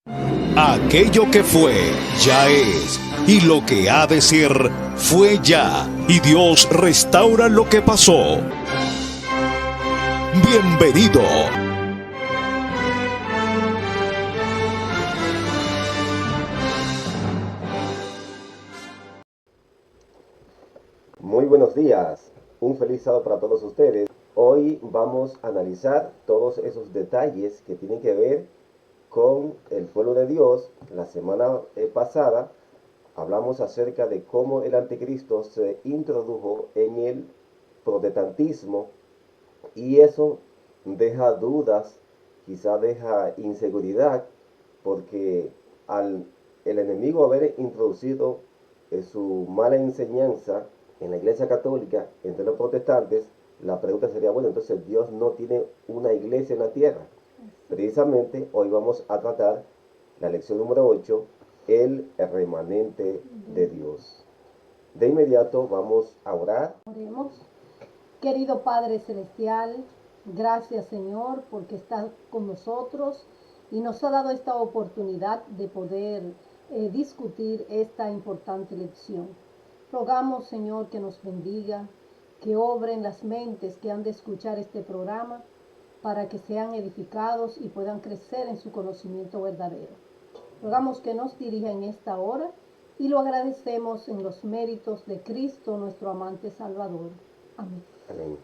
Aquello que fue, ya es, y lo que ha de ser, fue ya, y Dios restaura lo que pasó. Bienvenido. Muy buenos días, un feliz sábado para todos ustedes. Hoy vamos a analizar todos esos detalles que tienen que ver con el pueblo de Dios. La semana pasada hablamos acerca de cómo el anticristo se introdujo en el protestantismo y eso deja dudas, quizá deja inseguridad, porque al el enemigo haber introducido su mala enseñanza en la iglesia católica entre los protestantes, la pregunta sería, bueno, entonces Dios no tiene una iglesia en la tierra. Precisamente hoy vamos a tratar la lección número 8, el remanente de Dios. De inmediato vamos a orar. Oremos. Querido Padre Celestial, gracias Señor porque estás con nosotros y nos ha dado esta oportunidad de poder discutir esta importante lección. Rogamos Señor que nos bendiga, que obre en las mentes que han de escuchar este programa para que sean edificados y puedan crecer en su conocimiento verdadero. Rogamos que nos dirija en esta hora y lo agradecemos en los méritos de Cristo, nuestro amante Salvador. Amén. Amén.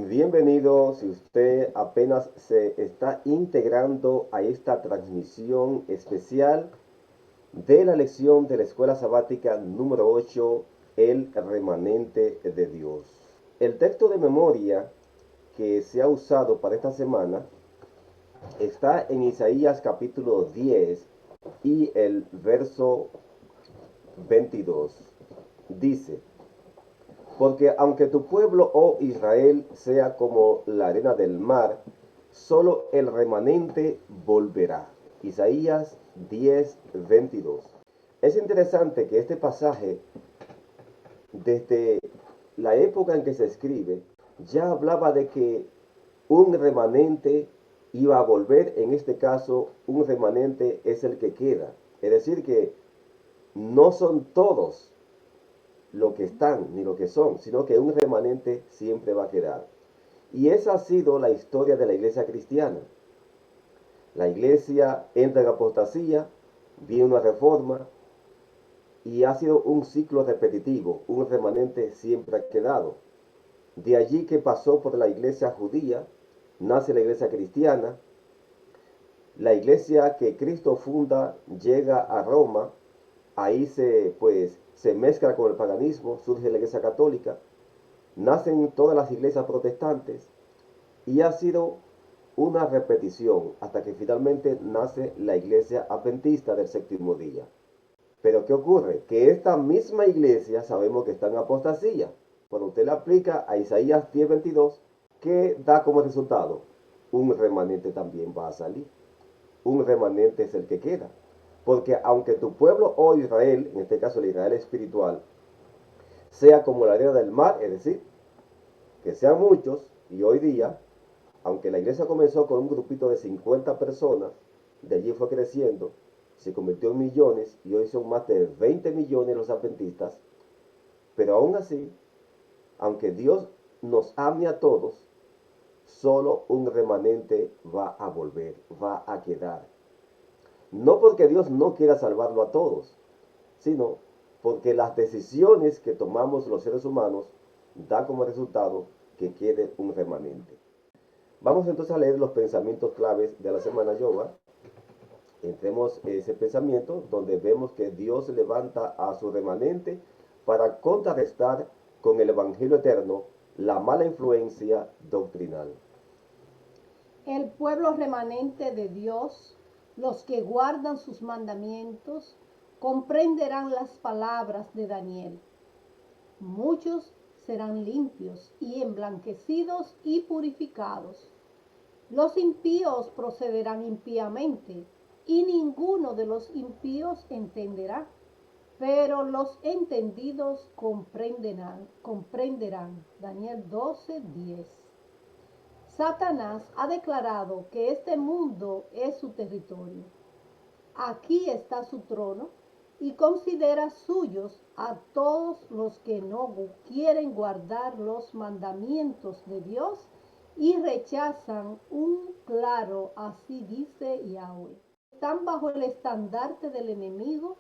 Bienvenido si usted apenas se está integrando a esta transmisión especial de la lección de la Escuela Sabática número 8, el remanente de Dios. El texto de memoria que se ha usado para esta semana está en Isaías capítulo 10 y el verso 22. Dice: porque aunque tu pueblo, oh Israel, sea como la arena del mar, solo el remanente volverá. Isaías 10, 22. Es interesante que este pasaje, desde la época en que se escribe, ya hablaba de que un remanente iba a volver. En este caso, un remanente es el que queda. Es decir, que no son todos lo que están ni lo que son, sino que un remanente siempre va a quedar. Y esa ha sido la historia de la iglesia cristiana. La iglesia entra en apostasía, viene una reforma y ha sido un ciclo repetitivo, un remanente siempre ha quedado. De allí que pasó por la iglesia judía, nace la iglesia cristiana, la iglesia que Cristo funda llega a Roma, ahí se mezcla con el paganismo, surge la iglesia católica, nacen todas las iglesias protestantes y ha sido una repetición hasta que finalmente nace la iglesia adventista del séptimo día. Pero ¿qué ocurre? Que esta misma iglesia sabemos que está en apostasía. Cuando usted le aplica a Isaías 10:22, ¿qué da como resultado? Un remanente también va a salir. Un remanente es el que queda. Porque aunque tu pueblo o Israel, en este caso el Israel espiritual, sea como la arena del mar, es decir, que sean muchos, y hoy día, aunque la iglesia comenzó con un grupito de 50 personas, de allí fue creciendo, se convirtió en millones y hoy son más de 20 millones los adventistas, pero aún así, aunque Dios nos ame a todos, solo un remanente va a volver, va a quedar. No porque Dios no quiera salvarlo a todos, sino porque las decisiones que tomamos los seres humanos dan como resultado que quede un remanente. Vamos entonces a leer los pensamientos claves de la semana Yoga. Entremos en ese pensamiento donde vemos que Dios levanta a su remanente para contrarrestar con el Evangelio eterno la mala influencia doctrinal. El pueblo remanente de Dios, los que guardan sus mandamientos, comprenderán las palabras de Daniel. Muchos serán limpios y emblanquecidos y purificados. Los impíos procederán impíamente, y ninguno de los impíos entenderá, pero los entendidos comprenderán. Daniel 12:10. Satanás ha declarado que este mundo es su territorio. Aquí está su trono y considera suyos a todos los que no quieren guardar los mandamientos de Dios y rechazan un claro así dice Yahweh. Están bajo el estandarte del enemigo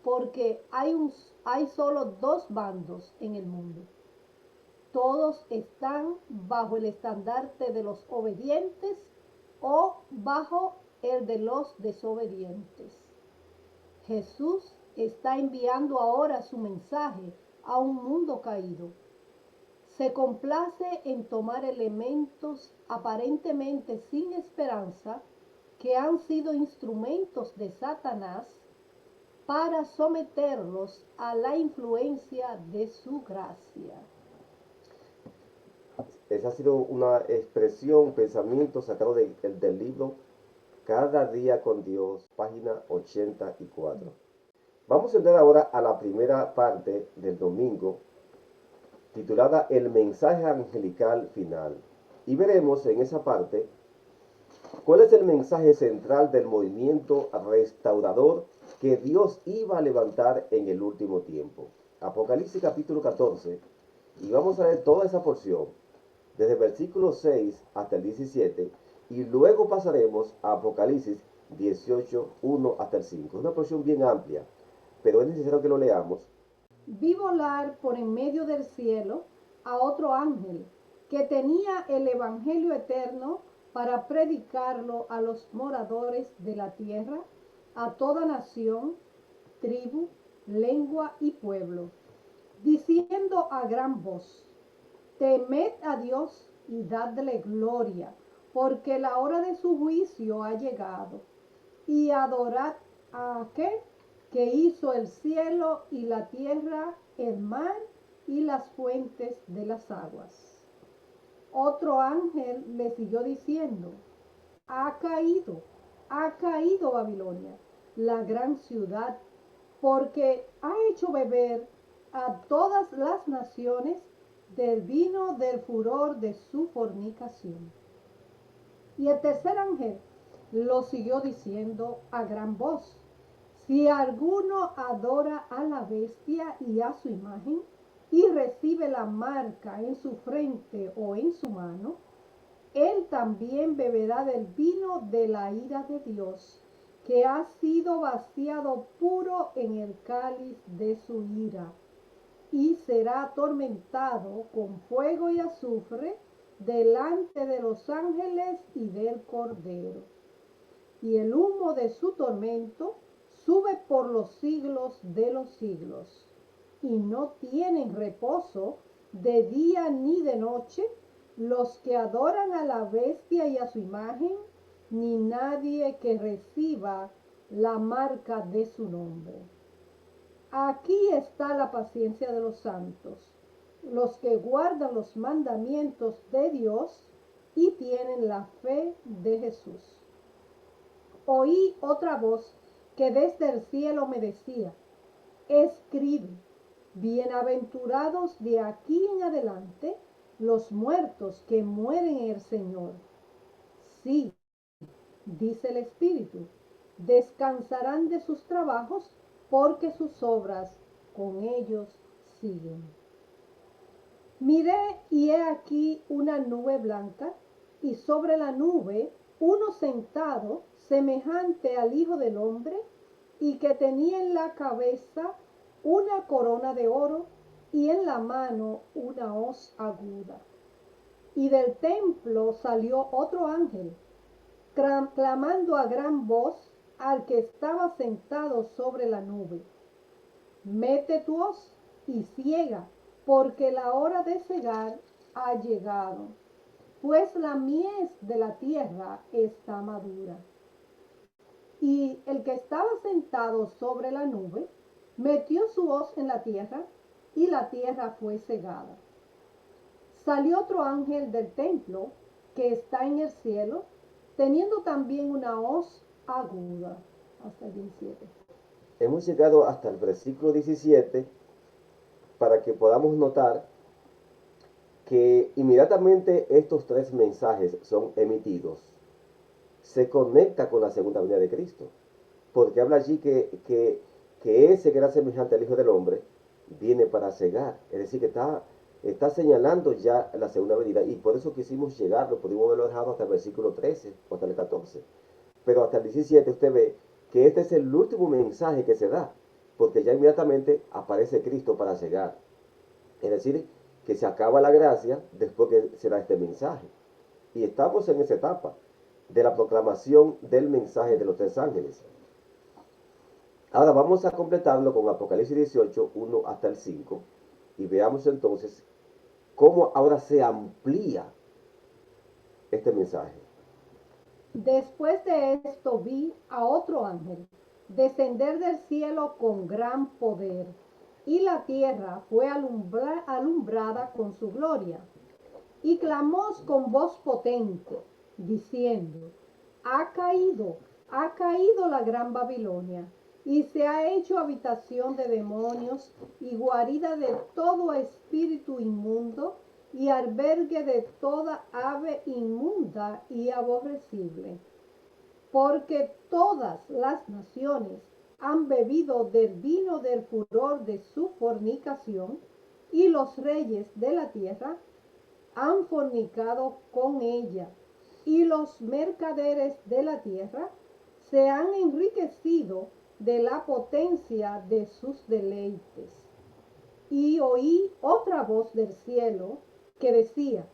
porque hay solo dos bandos en el mundo. Todos están bajo el estandarte de los obedientes o bajo el de los desobedientes. Jesús está enviando ahora su mensaje a un mundo caído. Se complace en tomar elementos aparentemente sin esperanza que han sido instrumentos de Satanás para someterlos a la influencia de su gracia. Esa ha sido una expresión, un pensamiento sacado del libro Cada día con Dios, página 84. Vamos a entrar ahora a la primera parte del domingo, titulada El mensaje angelical final. Y veremos en esa parte cuál es el mensaje central del movimiento restaurador que Dios iba a levantar en el último tiempo. Apocalipsis capítulo 14, y vamos a leer toda esa porción, desde el versículo 6 hasta el 17, y luego pasaremos a Apocalipsis 18, 1 hasta el 5. Es una porción bien amplia, pero es necesario que lo leamos. Vi volar por en medio del cielo a otro ángel que tenía el evangelio eterno para predicarlo a los moradores de la tierra, a toda nación, tribu, lengua y pueblo, diciendo a gran voz: temed a Dios y dadle gloria, porque la hora de su juicio ha llegado, y adorad a aquel que hizo el cielo y la tierra, el mar y las fuentes de las aguas. Otro ángel le siguió diciendo: ha caído Babilonia, la gran ciudad, porque ha hecho beber a todas las naciones del vino del furor de su fornicación. Y el tercer ángel lo siguió diciendo a gran voz: si alguno adora a la bestia y a su imagen, y recibe la marca en su frente o en su mano, él también beberá del vino de la ira de Dios, que ha sido vaciado puro en el cáliz de su ira, y será atormentado con fuego y azufre delante de los ángeles y del Cordero. Y el humo de su tormento sube por los siglos de los siglos, y no tienen reposo de día ni de noche los que adoran a la bestia y a su imagen, ni nadie que reciba la marca de su nombre. Aquí está la paciencia de los santos, los que guardan los mandamientos de Dios y tienen la fe de Jesús. Oí otra voz que desde el cielo me decía: escribe, bienaventurados de aquí en adelante los muertos que mueren en el Señor. Sí, dice el Espíritu, descansarán de sus trabajos porque sus obras con ellos siguen. Miré y he aquí una nube blanca, y sobre la nube uno sentado semejante al Hijo del Hombre, y que tenía en la cabeza una corona de oro y en la mano una hoz aguda. Y del templo salió otro ángel, clamando a gran voz al que estaba sentado sobre la nube: mete tu hoz y ciega, porque la hora de cegar ha llegado, pues la mies de la tierra está madura. Y el que estaba sentado sobre la nube metió su hoz en la tierra, y la tierra fue cegada. Salió otro ángel del templo que está en el cielo, teniendo también una hoz aguda. Hasta el 17. Hemos llegado hasta el versículo 17 para que podamos notar que inmediatamente estos tres mensajes son emitidos. Se conecta con la segunda venida de Cristo, porque habla allí que ese que era semejante al Hijo del Hombre viene para cegar, es decir, que está señalando ya la segunda venida, y por eso quisimos llegarlo, pudimos haberlo dejado hasta el versículo 13 o hasta el 14, pero hasta el 17 usted ve que este es el último mensaje que se da, porque ya inmediatamente aparece Cristo para cegar, es decir, que se acaba la gracia después que se da este mensaje, y estamos en esa etapa de la proclamación del mensaje de los tres ángeles. Ahora vamos a completarlo con Apocalipsis 18, 1 hasta el 5, y veamos entonces cómo ahora se amplía este mensaje. Después de esto vi a otro ángel descender del cielo con gran poder, y la tierra fue alumbrada con su gloria. Y clamó con voz potente, diciendo: ha caído la gran Babilonia, y se ha hecho habitación de demonios y guarida de todo espíritu inmundo y albergue de toda ave inmunda y aborrecible. Porque todas las naciones han bebido del vino del furor de su fornicación, y los reyes de la tierra han fornicado con ella, y los mercaderes de la tierra se han enriquecido de la potencia de sus deleites. Y oí otra voz del cielo que decía: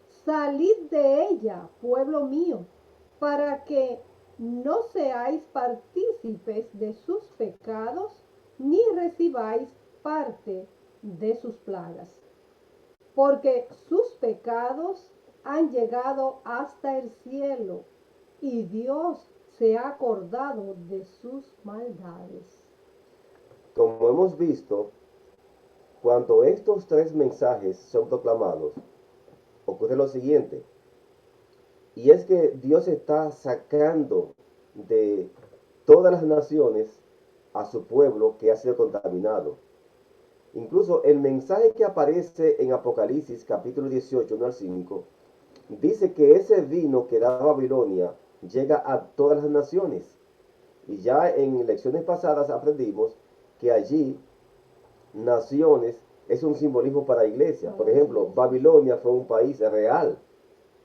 salid de ella, pueblo mío, para que no seáis partícipes de sus pecados, ni recibáis parte de sus plagas, porque sus pecados han llegado hasta el cielo, y Dios se ha acordado de sus maldades. Como hemos visto, cuando estos tres mensajes son proclamados, ocurre lo siguiente, y es que Dios está sacando de todas las naciones a su pueblo que ha sido contaminado. Incluso el mensaje que aparece en Apocalipsis capítulo 18, 1 al 5, dice que ese vino que da Babilonia llega a todas las naciones. Y ya en lecciones pasadas aprendimos que allí naciones es un simbolismo para la iglesia. Por ejemplo, Babilonia fue un país real,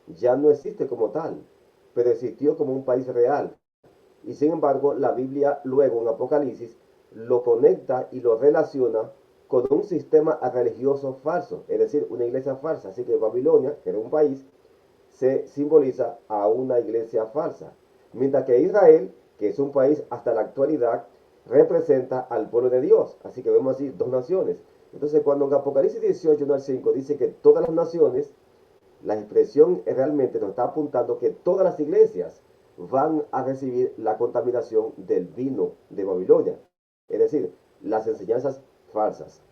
ya no existe como tal, pero existió como un país real. Y sin embargo, la Biblia luego en Apocalipsis lo conecta y lo relaciona con un sistema religioso falso, es decir, una iglesia falsa. Así que Babilonia, que era un país, se simboliza a una iglesia falsa. Mientras que Israel, que es un país hasta la actualidad, representa al pueblo de Dios. Así que vemos así dos naciones. Entonces, cuando en Apocalipsis 18, 1 al 5, dice que todas las naciones, la expresión realmente nos está apuntando que todas las iglesias van a recibir la contaminación del vino de Babilonia. Es decir, las enseñanzas falsas.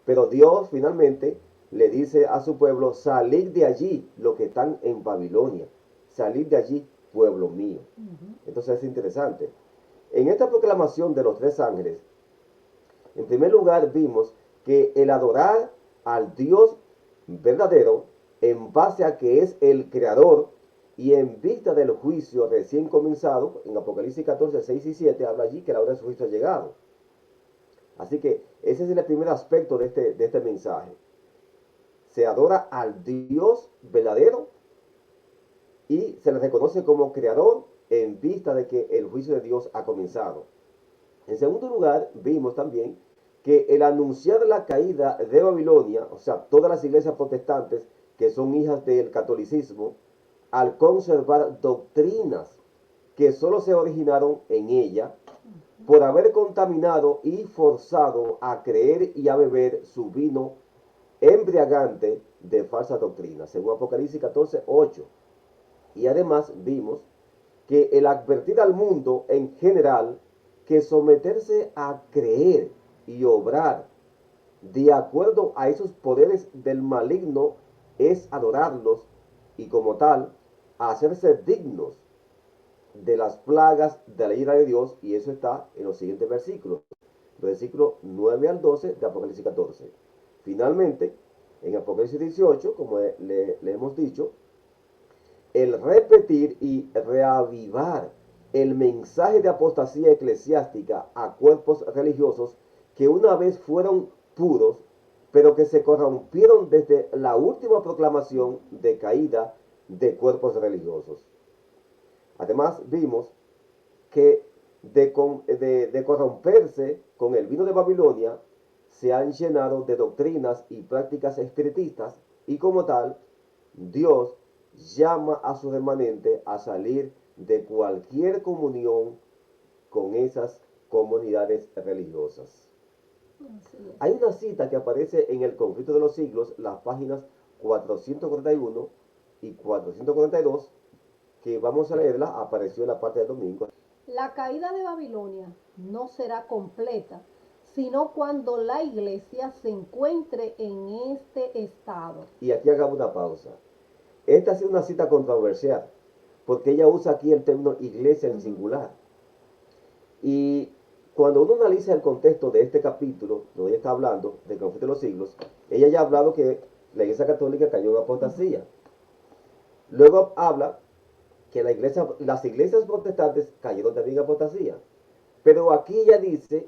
Pero Dios finalmente le dice a su pueblo, salid de allí, los que están en Babilonia. Salid de allí, pueblo mío. Entonces es interesante. En esta proclamación de los tres ángeles, en primer lugar vimos que el adorar al Dios verdadero en base a que es el creador y en vista del juicio recién comenzado, en Apocalipsis 14, 6 y 7 habla allí que la hora de su juicio ha llegado. Así que ese es el primer aspecto de este mensaje. Se adora al Dios verdadero y se le reconoce como creador en vista de que el juicio de Dios ha comenzado. En segundo lugar, vimos también que el anunciar la caída de Babilonia, o sea, todas las iglesias protestantes que son hijas del catolicismo, al conservar doctrinas que solo se originaron en ella, por haber contaminado y forzado a creer y a beber su vino embriagante de falsa doctrina, según Apocalipsis 14, 8. Y además vimos que el advertir al mundo en general que someterse a creer y obrar de acuerdo a esos poderes del maligno es adorarlos y como tal hacerse dignos de las plagas de la ira de Dios, y eso está en los siguientes versículos, versículos 9 al 12 de Apocalipsis 14. Finalmente, en Apocalipsis 18, como le hemos dicho, el repetir y reavivar el mensaje de apostasía eclesiástica a cuerpos religiosos que una vez fueron puros, pero que se corrompieron desde la última proclamación de caída de cuerpos religiosos. Además, vimos que de corromperse con el vino de Babilonia, se han llenado de doctrinas y prácticas espiritistas y como tal, Dios llama a su remanente a salir de cualquier comunión con esas comunidades religiosas. Hay una cita que aparece en el Conflicto de los Siglos, las páginas 441 y 442, que vamos a leerla, apareció en la parte del domingo. La caída de Babilonia no será completa, sino cuando la iglesia se encuentre en este estado. Y aquí hagamos una pausa. Esta ha sido una cita controversial, porque ella usa aquí el término iglesia en singular. Y cuando uno analiza el contexto de este capítulo, donde ella está hablando del conflicto de los siglos, ella ya ha hablado que la iglesia católica cayó en apostasía. Luego habla que las iglesias protestantes cayeron también en apostasía. Pero aquí ella dice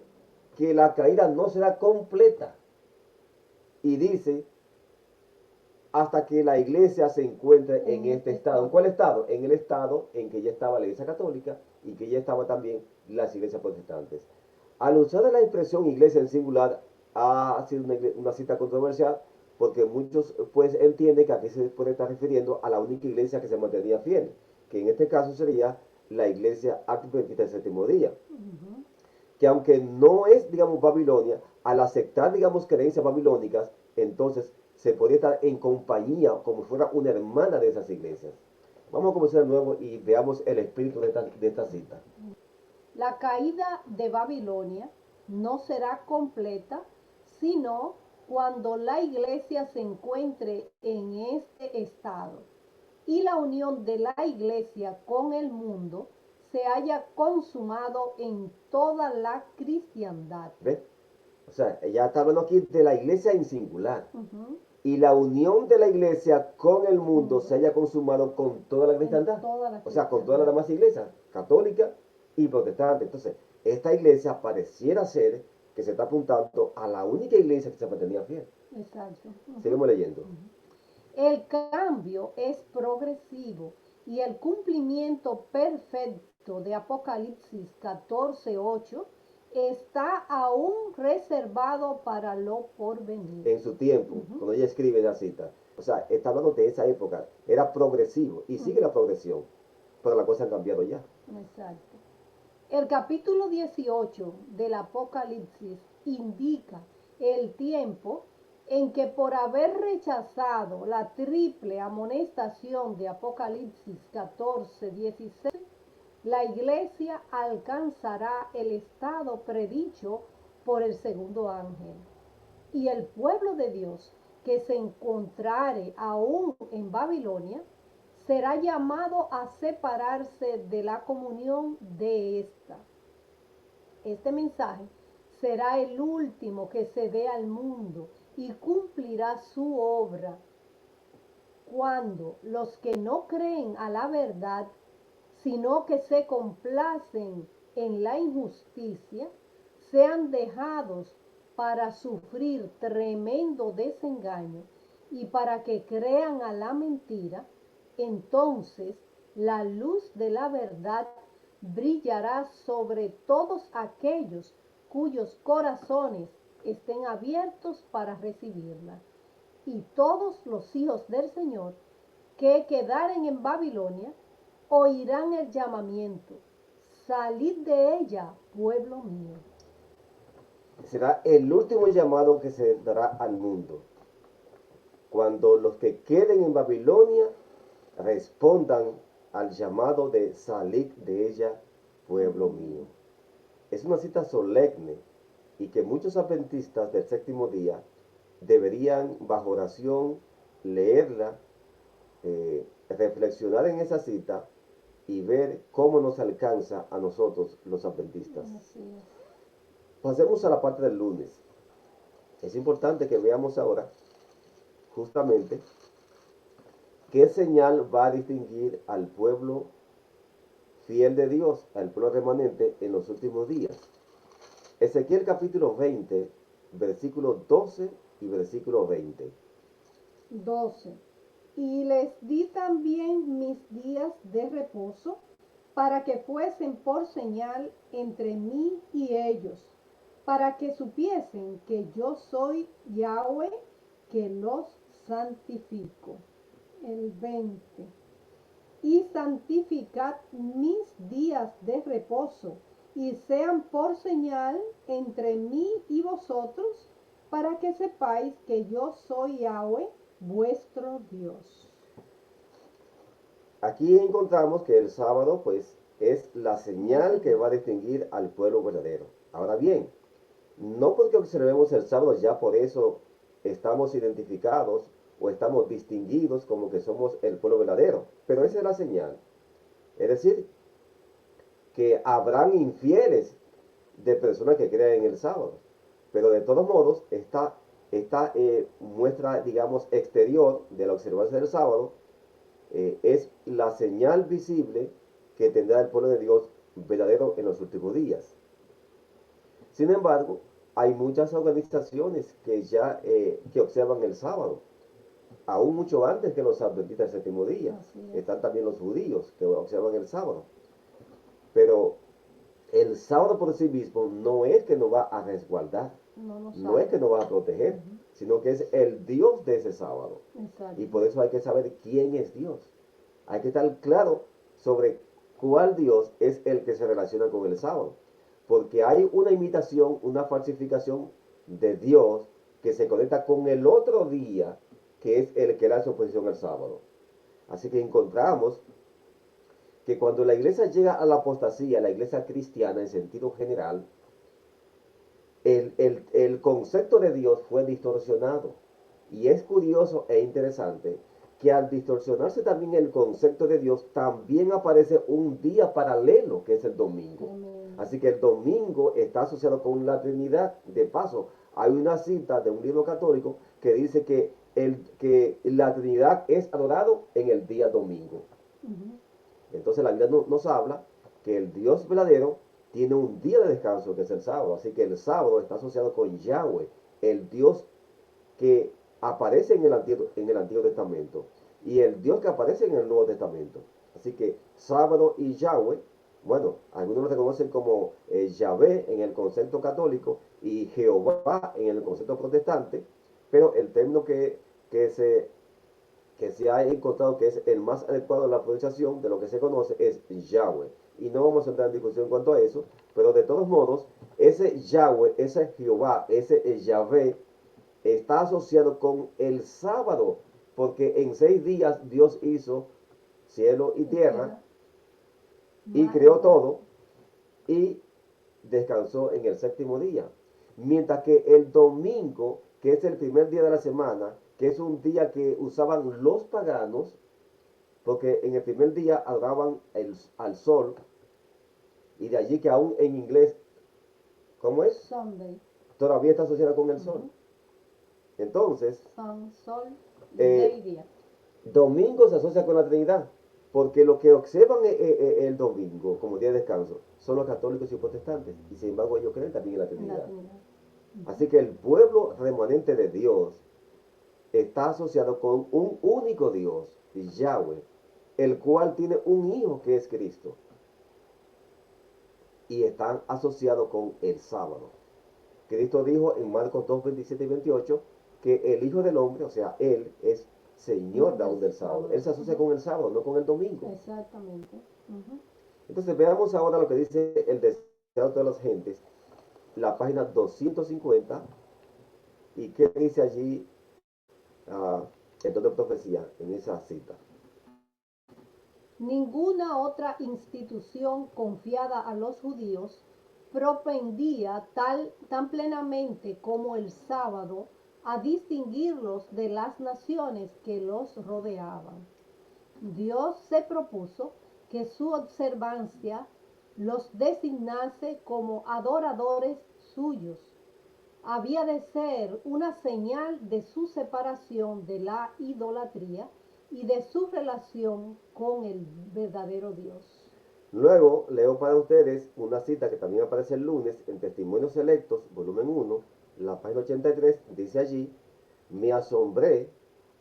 que la caída no será completa. Y dice hasta que la iglesia se encuentre en este estado. ¿En cuál estado? En el estado en que ya estaba la iglesia católica y que ya estaba también las iglesias protestantes. Al usar la expresión iglesia en singular ha sido una cita controversial porque muchos pues entienden que aquí se puede estar refiriendo a la única iglesia que se mantenía fiel, que en este caso sería la iglesia adventista del séptimo día. Que aunque no es, digamos, Babilonia, al aceptar, digamos, creencias babilónicas, entonces se podría estar en compañía como si fuera una hermana de esas iglesias. Vamos a comenzar de nuevo y veamos el espíritu de esta cita. La caída de Babilonia no será completa, sino cuando la iglesia se encuentre en este estado y la unión de la iglesia con el mundo se haya consumado en toda la cristiandad. ¿Ve? O sea, ella está hablando aquí de la iglesia en singular. Y la unión de la iglesia con el mundo se haya consumado con toda la cristiandad. O sea, con todas las demás iglesias, católica y protestante. Entonces, esta iglesia pareciera ser que se está apuntando a la única iglesia que se mantenía fiel. Exacto. Seguimos leyendo. El cambio es progresivo y el cumplimiento perfecto de Apocalipsis 14:8 está aún reservado para lo porvenir. En su tiempo, cuando ella escribe la cita. O sea, está hablando de esa época. Era progresivo y sigue la progresión. Pero las cosas han cambiado ya. Exacto. El capítulo 18 del Apocalipsis indica el tiempo en que por haber rechazado la triple amonestación de Apocalipsis 14:16, la iglesia alcanzará el estado predicho por el segundo ángel. Y el pueblo de Dios que se encontrare aún en Babilonia será llamado a separarse de la comunión de esta. Este mensaje será el último que se dé al mundo y cumplirá su obra cuando los que no creen a la verdad, sino que se complacen en la injusticia, sean dejados para sufrir tremendo desengaño y para que crean a la mentira. Entonces la luz de la verdad brillará sobre todos aquellos cuyos corazones estén abiertos para recibirla. Y todos los hijos del Señor que quedaren en Babilonia oirán el llamamiento: salid de ella, pueblo mío. Será el último llamado que se dará al mundo. Cuando los que queden en Babilonia respondan al llamado de salid de ella, pueblo mío. Es una cita solemne y que muchos adventistas del séptimo día deberían, bajo oración, leerla, reflexionar en esa cita y ver cómo nos alcanza a nosotros los adventistas. Así es. Pasemos a la parte del lunes. Es importante que veamos ahora justamente qué señal va a distinguir al pueblo fiel de Dios, al pueblo remanente en los últimos días. Ezequiel capítulo 20, versículo 12 y versículo 20. 12. Y les di también mis días de reposo para que fuesen por señal entre mí y ellos, para que supiesen que yo soy Yahweh, que los santifico. El 20. Y santificad mis días de reposo, y sean por señal entre mí y vosotros, para que sepáis que yo soy Yahweh, vuestro Dios. Aquí encontramos que el sábado pues es la señal que va a distinguir al pueblo verdadero. Ahora bien, no porque observemos el sábado ya por eso estamos identificados o estamos distinguidos como que somos el pueblo verdadero, pero esa es la señal. Es decir, que habrán infieles de personas que crean en el sábado, pero de todos modos esta muestra, digamos, exterior de la observancia del sábado es la señal visible que tendrá el pueblo de Dios verdadero en los últimos días. Sin embargo, hay muchas organizaciones que ya que observan el sábado, aún mucho antes que los adventistas del séptimo día. Están también los judíos que observan el sábado. Pero el sábado por sí mismo no es que nos va a resguardar, no es que nos va a proteger, sino que es el Dios de ese sábado. Exacto. Y por eso hay que saber quién es Dios. Hay que estar claro sobre cuál Dios es el que se relaciona con el sábado. Porque hay una imitación, una falsificación de Dios que se conecta con el otro día, que es el que le hace oposición al sábado. Así que encontramos que cuando la iglesia llega a la apostasía, la iglesia cristiana en sentido general, el concepto de Dios fue distorsionado. Y es curioso e interesante que al distorsionarse también el concepto de Dios, también aparece un día paralelo, que es el domingo. Así que el domingo está asociado con la Trinidad. De paso, hay una cita de un libro católico que dice que la Trinidad es adorado en el día domingo. Entonces la Biblia nos habla que el Dios verdadero tiene un día de descanso, que es el sábado. Así que el sábado está asociado con Yahweh, el Dios que aparece en el Antiguo Testamento y el Dios que aparece en el Nuevo Testamento. Así que sábado y Yahweh, bueno, algunos lo reconocen como Yahvé en el concepto católico y Jehová en el concepto protestante, pero el término que se, que se ha encontrado que es el más adecuado en la pronunciación de lo que se conoce es Yahweh. Y no vamos a entrar en discusión en cuanto a eso, pero de todos modos, ese Yahweh, ese Jehová, ese Yahvé, está asociado con el sábado, porque en 6 días Dios hizo cielo y tierra y creó todo y descansó en el séptimo día. Mientras que el domingo, que es el primer día de la semana, que es un día que usaban los paganos, porque en el primer día adoraban al sol, y de allí que aún en inglés, ¿cómo es? Sunday. Todavía está asociado con el sol. Entonces, Sol, día y día. domingo se asocia con la Trinidad, porque los que observan el domingo como día de descanso son los católicos y protestantes, y sin embargo ellos creen también en la Trinidad. Así que el pueblo remanente de Dios está asociado con un único Dios, Yahweh, el cual tiene un hijo que es Cristo, y están asociados con el sábado. Cristo dijo en Marcos 2, 27 y 28 que el Hijo del Hombre, o sea, Él es Señor aún del sábado. Él se asocia con el sábado, no con el domingo. Exactamente. Entonces veamos ahora lo que dice el deseado de las gentes, la página 250, y qué dice allí el don de profecía en esa cita. Ninguna otra institución confiada a los judíos propendía tan plenamente como el sábado a distinguirlos de las naciones que los rodeaban. Dios se propuso que su observancia los designase como adoradores suyos. Había de ser una señal de su separación de la idolatría y de su relación con el verdadero Dios. Luego leo para ustedes una cita que también aparece el lunes en Testimonios Selectos, volumen 1, la página 83, dice allí: me asombré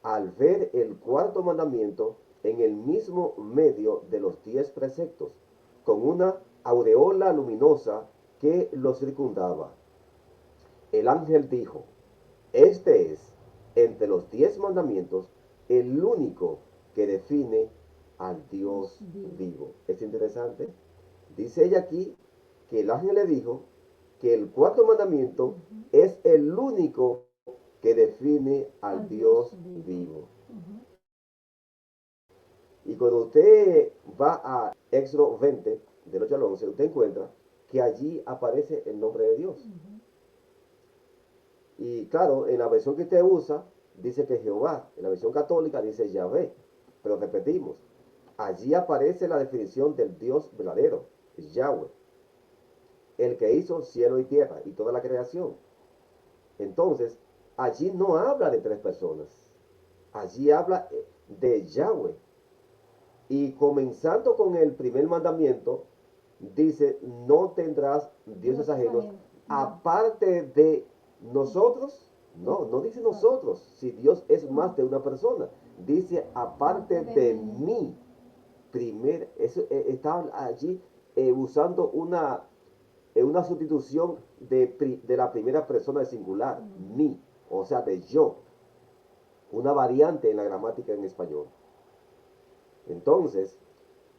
al ver el cuarto mandamiento en el mismo medio de los 10 preceptos, con una aureola luminosa que los circundaba. El ángel dijo: este es, entre los 10 mandamientos, el único que define al Dios vivo. Es interesante. Dice ella aquí que el ángel le dijo que el cuarto mandamiento es el único que define al Dios vivo. Y cuando usted va a Éxodo 20, del 8 al 11, usted encuentra que allí aparece el nombre de Dios. Y claro, en la versión que usted usa, dice que Jehová. En la versión católica dice Yahvé. Pero repetimos, allí aparece la definición del Dios verdadero, Yahweh, el que hizo cielo y tierra y toda la creación. Entonces, allí no habla de 3 personas. Allí habla de Yahweh. Y comenzando con el primer mandamiento, dice: no tendrás dioses ajenos aparte de nosotros. No, no dice nosotros, si Dios es más de una persona. Dice aparte de mí. Está allí usando una sustitución de la primera persona de singular, mí, o sea, de yo. Una variante en la gramática en español. Entonces,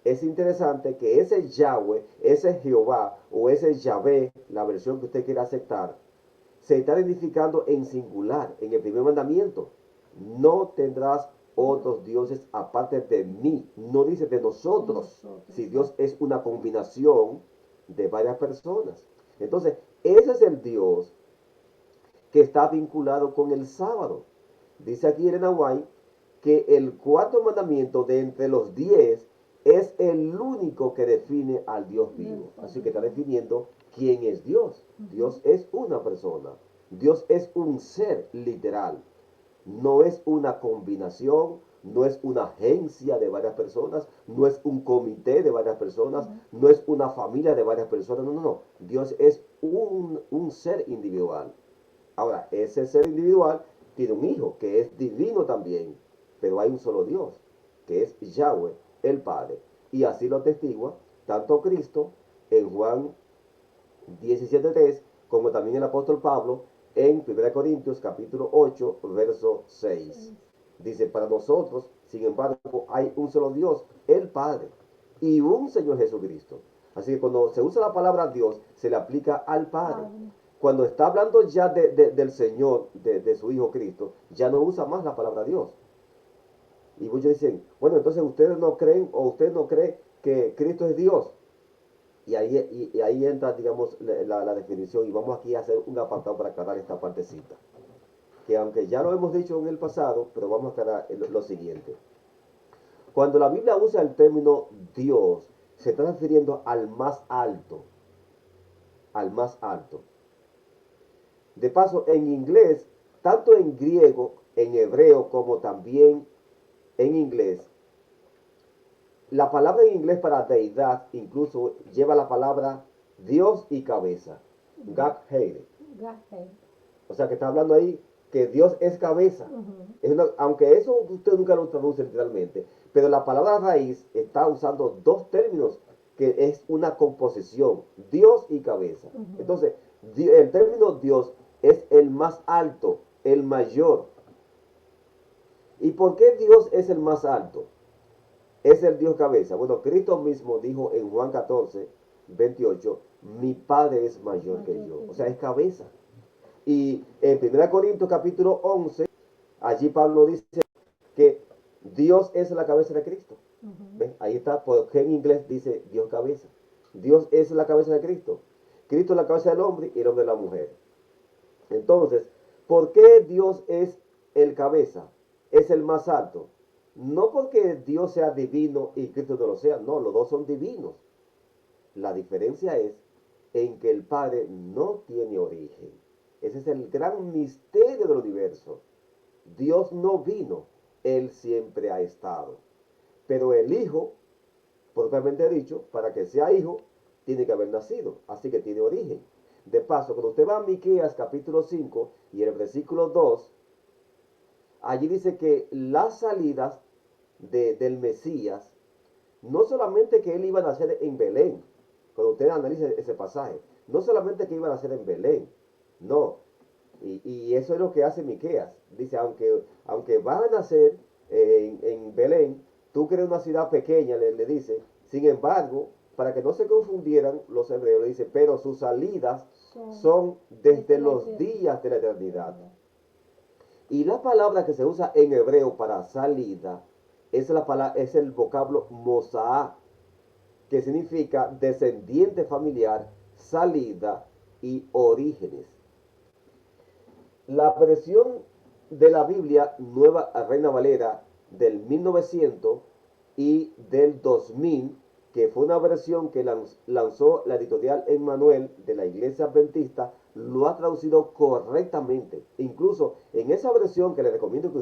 es interesante que ese Yahweh, ese Jehová o ese Yahvé, la versión que usted quiera aceptar, se está identificando en singular, en el primer mandamiento. No tendrás otros dioses aparte de mí. No dice de nosotros, si Dios es una combinación de varias personas. Entonces, ese es el Dios que está vinculado con el sábado. Dice aquí Elena White que el cuarto mandamiento de entre los 10 es el único que define al Dios vivo. Así que está definiendo quién es Dios. Dios es una persona. Dios es un ser literal. No es una combinación, no es una agencia de varias personas, no es un comité de varias personas, no es una familia de varias personas. No, no, no. Dios es un ser individual. Ahora, ese ser individual tiene un hijo que es divino también, pero hay un solo Dios, que es Yahweh, el Padre. Y así lo atestigua tanto Cristo en Juan 17:3, como también el apóstol Pablo en 1 Corintios capítulo 8, verso 6. Dice, para nosotros, sin embargo, hay un solo Dios, el Padre, y un Señor Jesucristo. Así que cuando se usa la palabra Dios, se le aplica al Padre. Cuando está hablando ya del Señor, de su Hijo Cristo, ya no usa más la palabra Dios. Y muchos dicen, bueno, entonces ustedes no creen o usted no cree que Cristo es Dios. Y ahí entra, digamos, la definición. Y vamos aquí a hacer un apartado para aclarar esta partecita. Que aunque ya lo hemos dicho en el pasado, pero vamos a aclarar lo siguiente. Cuando la Biblia usa el término Dios, se está refiriendo al más alto. Al más alto. De paso, en inglés, tanto en griego, en hebreo, como también en inglés, la palabra en inglés para deidad incluso lleva la palabra Dios y cabeza. Godhead. O sea que está hablando ahí que Dios es cabeza. Aunque eso usted nunca lo traduce literalmente, pero la palabra raíz está usando dos términos que es una composición, Dios y cabeza. Entonces, el término Dios es el más alto, el mayor. ¿Y por qué Dios es el más alto? Es el Dios cabeza. Bueno, Cristo mismo dijo en Juan 14, 28, mi Padre es mayor que yo. O sea, es cabeza. Y en 1 Corintios capítulo 11, allí Pablo dice que Dios es la cabeza de Cristo. ¿Ven? Ahí está, porque en inglés dice Dios cabeza. Dios es la cabeza de Cristo. Cristo es la cabeza del hombre y el hombre de la mujer. Entonces, ¿por qué Dios es el cabeza? Es el más alto. No porque Dios sea divino y Cristo no lo sea. No, los dos son divinos. La diferencia es en que el Padre no tiene origen. Ese es el gran misterio del universo. Dios no vino, Él siempre ha estado. Pero el Hijo, propiamente dicho, para que sea hijo, tiene que haber nacido. Así que tiene origen. De paso, cuando usted va a Miqueas capítulo 5 y en el versículo 2, allí dice que las salidas del Mesías, no solamente que él iba a nacer en Belén, cuando usted analice ese pasaje, no solamente que iba a nacer en Belén, no, y eso es lo que hace Miqueas. Dice, aunque va a nacer en Belén, tú crees una ciudad pequeña, le dice, sin embargo, para que no se confundieran los hebreos, le dice, pero sus salidas son desde los días de la eternidad. Y la palabra que se usa en hebreo para salida es el vocablo Mosaá, que significa descendiente familiar, salida y orígenes. La versión de la Biblia Nueva Reina Valera del 1900 y del 2000, que fue una versión que lanzó la editorial Emmanuel de la Iglesia Adventista, lo ha traducido correctamente. Incluso en esa versión que le recomiendo que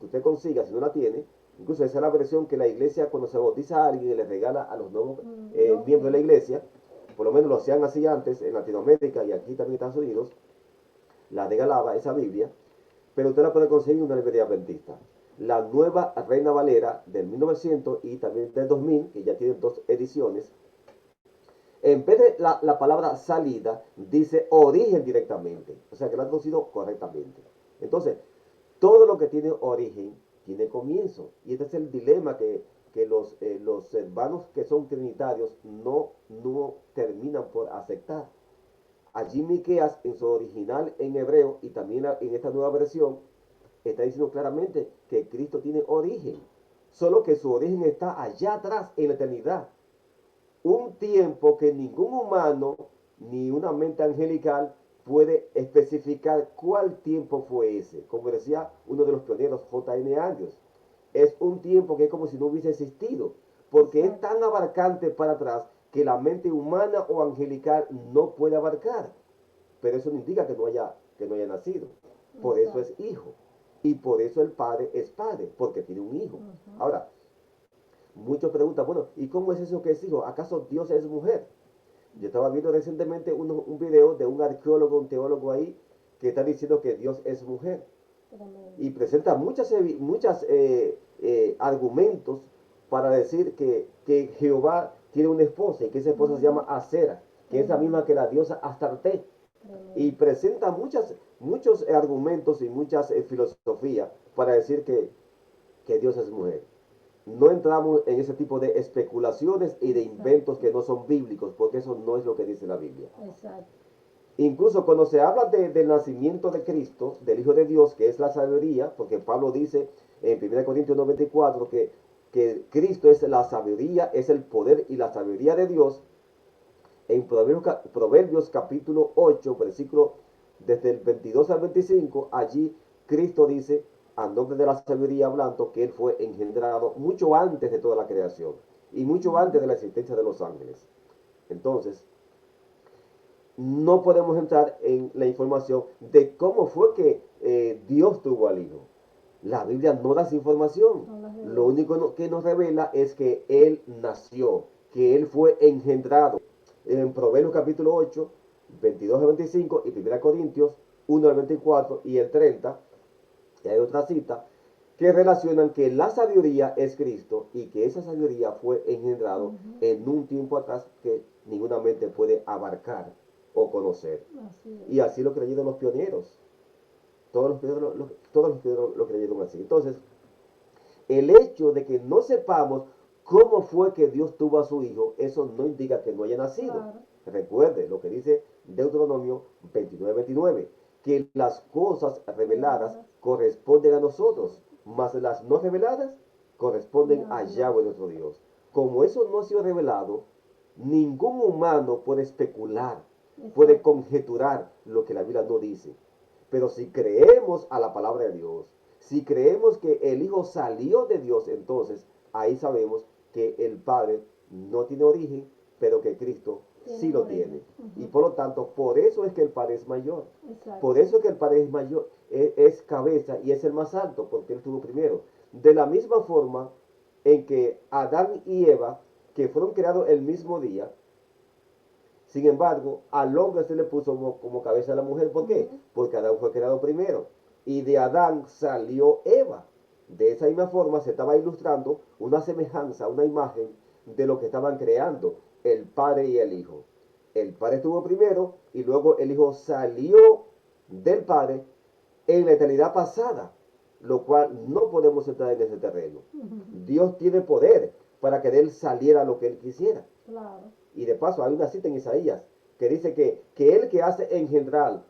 usted consiga, si no la tiene, incluso esa es la versión que la iglesia cuando se bautiza a alguien le regala a los nuevos miembros de la iglesia, por lo menos lo hacían así antes en Latinoamérica y aquí también en Estados Unidos, la regalaba esa Biblia, pero usted la puede conseguir en una librería adventista. La Nueva Reina Valera del 1900 y también del 2000, que ya tienen dos ediciones, en vez de la palabra salida, dice origen directamente. O sea que lo ha traducido correctamente. Entonces, todo lo que tiene origen tiene comienzo. Y este es el dilema que los hermanos que son trinitarios no terminan por aceptar. Allí Miqueas, en su original en hebreo y también en esta nueva versión, está diciendo claramente que Cristo tiene origen. Solo que su origen está allá atrás, en la eternidad. Un tiempo que ningún humano ni una mente angelical puede especificar cuál tiempo fue ese. Como decía uno de los pioneros, J.N. Andrews, es un tiempo que es como si no hubiese existido, porque es tan abarcante para atrás que la mente humana o angelical no puede abarcar. Pero eso no indica que no haya nacido. Por eso es hijo. Y por eso el padre es padre, porque tiene un hijo. Ahora, muchos preguntan, bueno, ¿y cómo es eso que es hijo? ¿Acaso Dios es mujer? Yo estaba viendo recientemente un video de un arqueólogo, un teólogo ahí, que está diciendo que Dios es mujer. Tremendo. Y presenta muchas argumentos para decir que Jehová tiene una esposa y que esa esposa se llama Acera, que es la misma que la diosa Astarte. Y Tremendo. presenta muchos argumentos y muchas filosofías para decir que Dios es mujer. No entramos en ese tipo de especulaciones y de inventos que no son bíblicos, porque eso no es lo que dice la Biblia. Exacto. Incluso cuando se habla del nacimiento de Cristo, del Hijo de Dios, que es la sabiduría, porque Pablo dice en 1 Corintios 94 que Cristo es la sabiduría, es el poder y la sabiduría de Dios. En Proverbios capítulo 8, versículo desde el 22 al 25, allí Cristo dice, a nombre de la sabiduría hablando, que Él fue engendrado mucho antes de toda la creación y mucho antes de la existencia de los ángeles. Entonces, no podemos entrar en la información de cómo fue que Dios tuvo al Hijo. La Biblia no da esa información. No Lo único que nos revela es que Él nació, que Él fue engendrado. En Proverbios capítulo 8, 22 al 25 y 1 Corintios 1 al 24 y el 30, y hay otra cita, que relacionan que la sabiduría es Cristo y que esa sabiduría fue engendrado en un tiempo atrás que ninguna mente puede abarcar o conocer. Así es. Y así lo creyeron los pioneros. Todos los pioneros lo creyeron así. Entonces, el hecho de que no sepamos cómo fue que Dios tuvo a su hijo, eso no indica que no haya nacido. Claro. Recuerde lo que dice Deuteronomio 29:29, que las cosas reveladas corresponden a nosotros, mas las no reveladas corresponden a Yahweh nuestro Dios. Como eso no ha sido revelado, ningún humano puede especular, puede Exacto. conjeturar lo que la Biblia no dice. Pero si creemos a la palabra de Dios, si creemos que el Hijo salió de Dios, entonces ahí sabemos que el Padre no tiene origen, pero que Cristo sí lo tiene. Y por lo tanto, por eso es que el Padre es mayor. Exacto. Por eso es que el Padre es mayor, es cabeza y es el más alto, porque Él tuvo primero. De la misma forma en que Adán y Eva, que fueron creados el mismo día, sin embargo, al hombre se le puso como cabeza a la mujer. ¿Por qué? Porque Adán fue creado primero. Y de Adán salió Eva. De esa misma forma se estaba ilustrando una semejanza, una imagen de lo que estaban creando el Padre y el Hijo. El Padre estuvo primero y luego el Hijo salió del Padre en la eternidad pasada, lo cual no podemos entrar en ese terreno. Dios tiene poder para que de él saliera lo que él quisiera. Claro. Y de paso hay una cita en Isaías que dice que él que hace engendrar,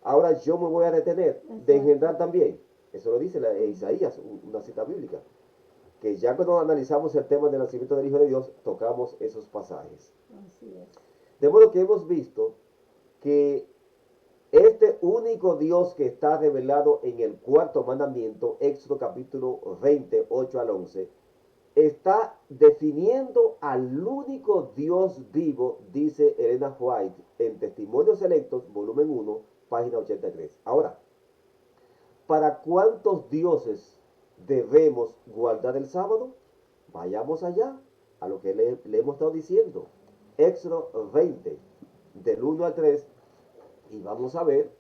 ahora yo me voy a detener de engendrar también. Eso lo dice Isaías, una cita bíblica. Que ya cuando analizamos el tema del nacimiento del Hijo de Dios, tocamos esos pasajes. Así es. De modo que hemos visto que este único Dios que está revelado en el cuarto mandamiento, Éxodo capítulo 20, 8 al 11, está definiendo al único Dios vivo, dice Elena White en Testimonios Selectos, volumen 1, página 83. Ahora, ¿para cuántos dioses debemos guardar el sábado? Vayamos allá, a lo que le hemos estado diciendo. Éxodo 20, del 1 al 3, y vamos a ver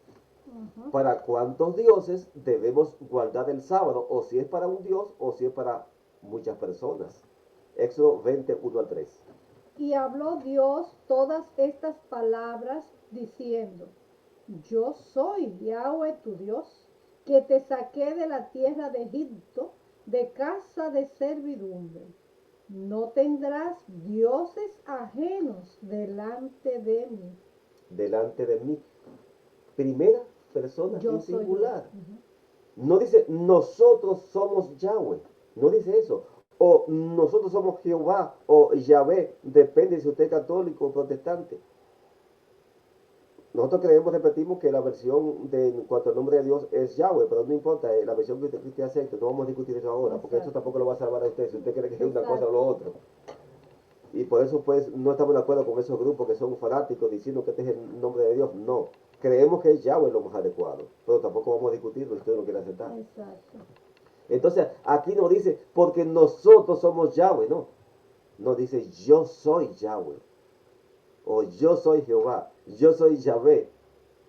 para cuántos dioses debemos guardar el sábado, o si es para un dios o si es para muchas personas. Éxodo 20, 1 al 3. Y habló Dios todas estas palabras diciendo, yo soy Yahweh tu Dios, que te saqué de la tierra de Egipto, de casa de servidumbre. No tendrás dioses ajenos delante de mí. Delante de mí. Primera persona Yo en soy singular. yo. No dice nosotros somos Yahweh. No dice eso. O nosotros somos Jehová o Yahvé. Depende si usted es católico o protestante. Nosotros creemos, repetimos, que la versión de en cuanto al nombre de Dios es Yahweh, pero no importa la versión que usted acepte, no vamos a discutir eso ahora, porque eso tampoco lo va a salvar a usted si usted cree que es una cosa o lo otro. Y por eso pues no estamos de acuerdo con esos grupos que son fanáticos diciendo que este es el nombre de Dios. No, creemos que es Yahweh lo más adecuado, pero tampoco vamos a discutirlo si usted no quiere aceptar. Exacto. Entonces aquí no dice porque nosotros somos Yahweh, no. No dice yo soy Yahweh. O yo soy Jehová, yo soy Yahvé.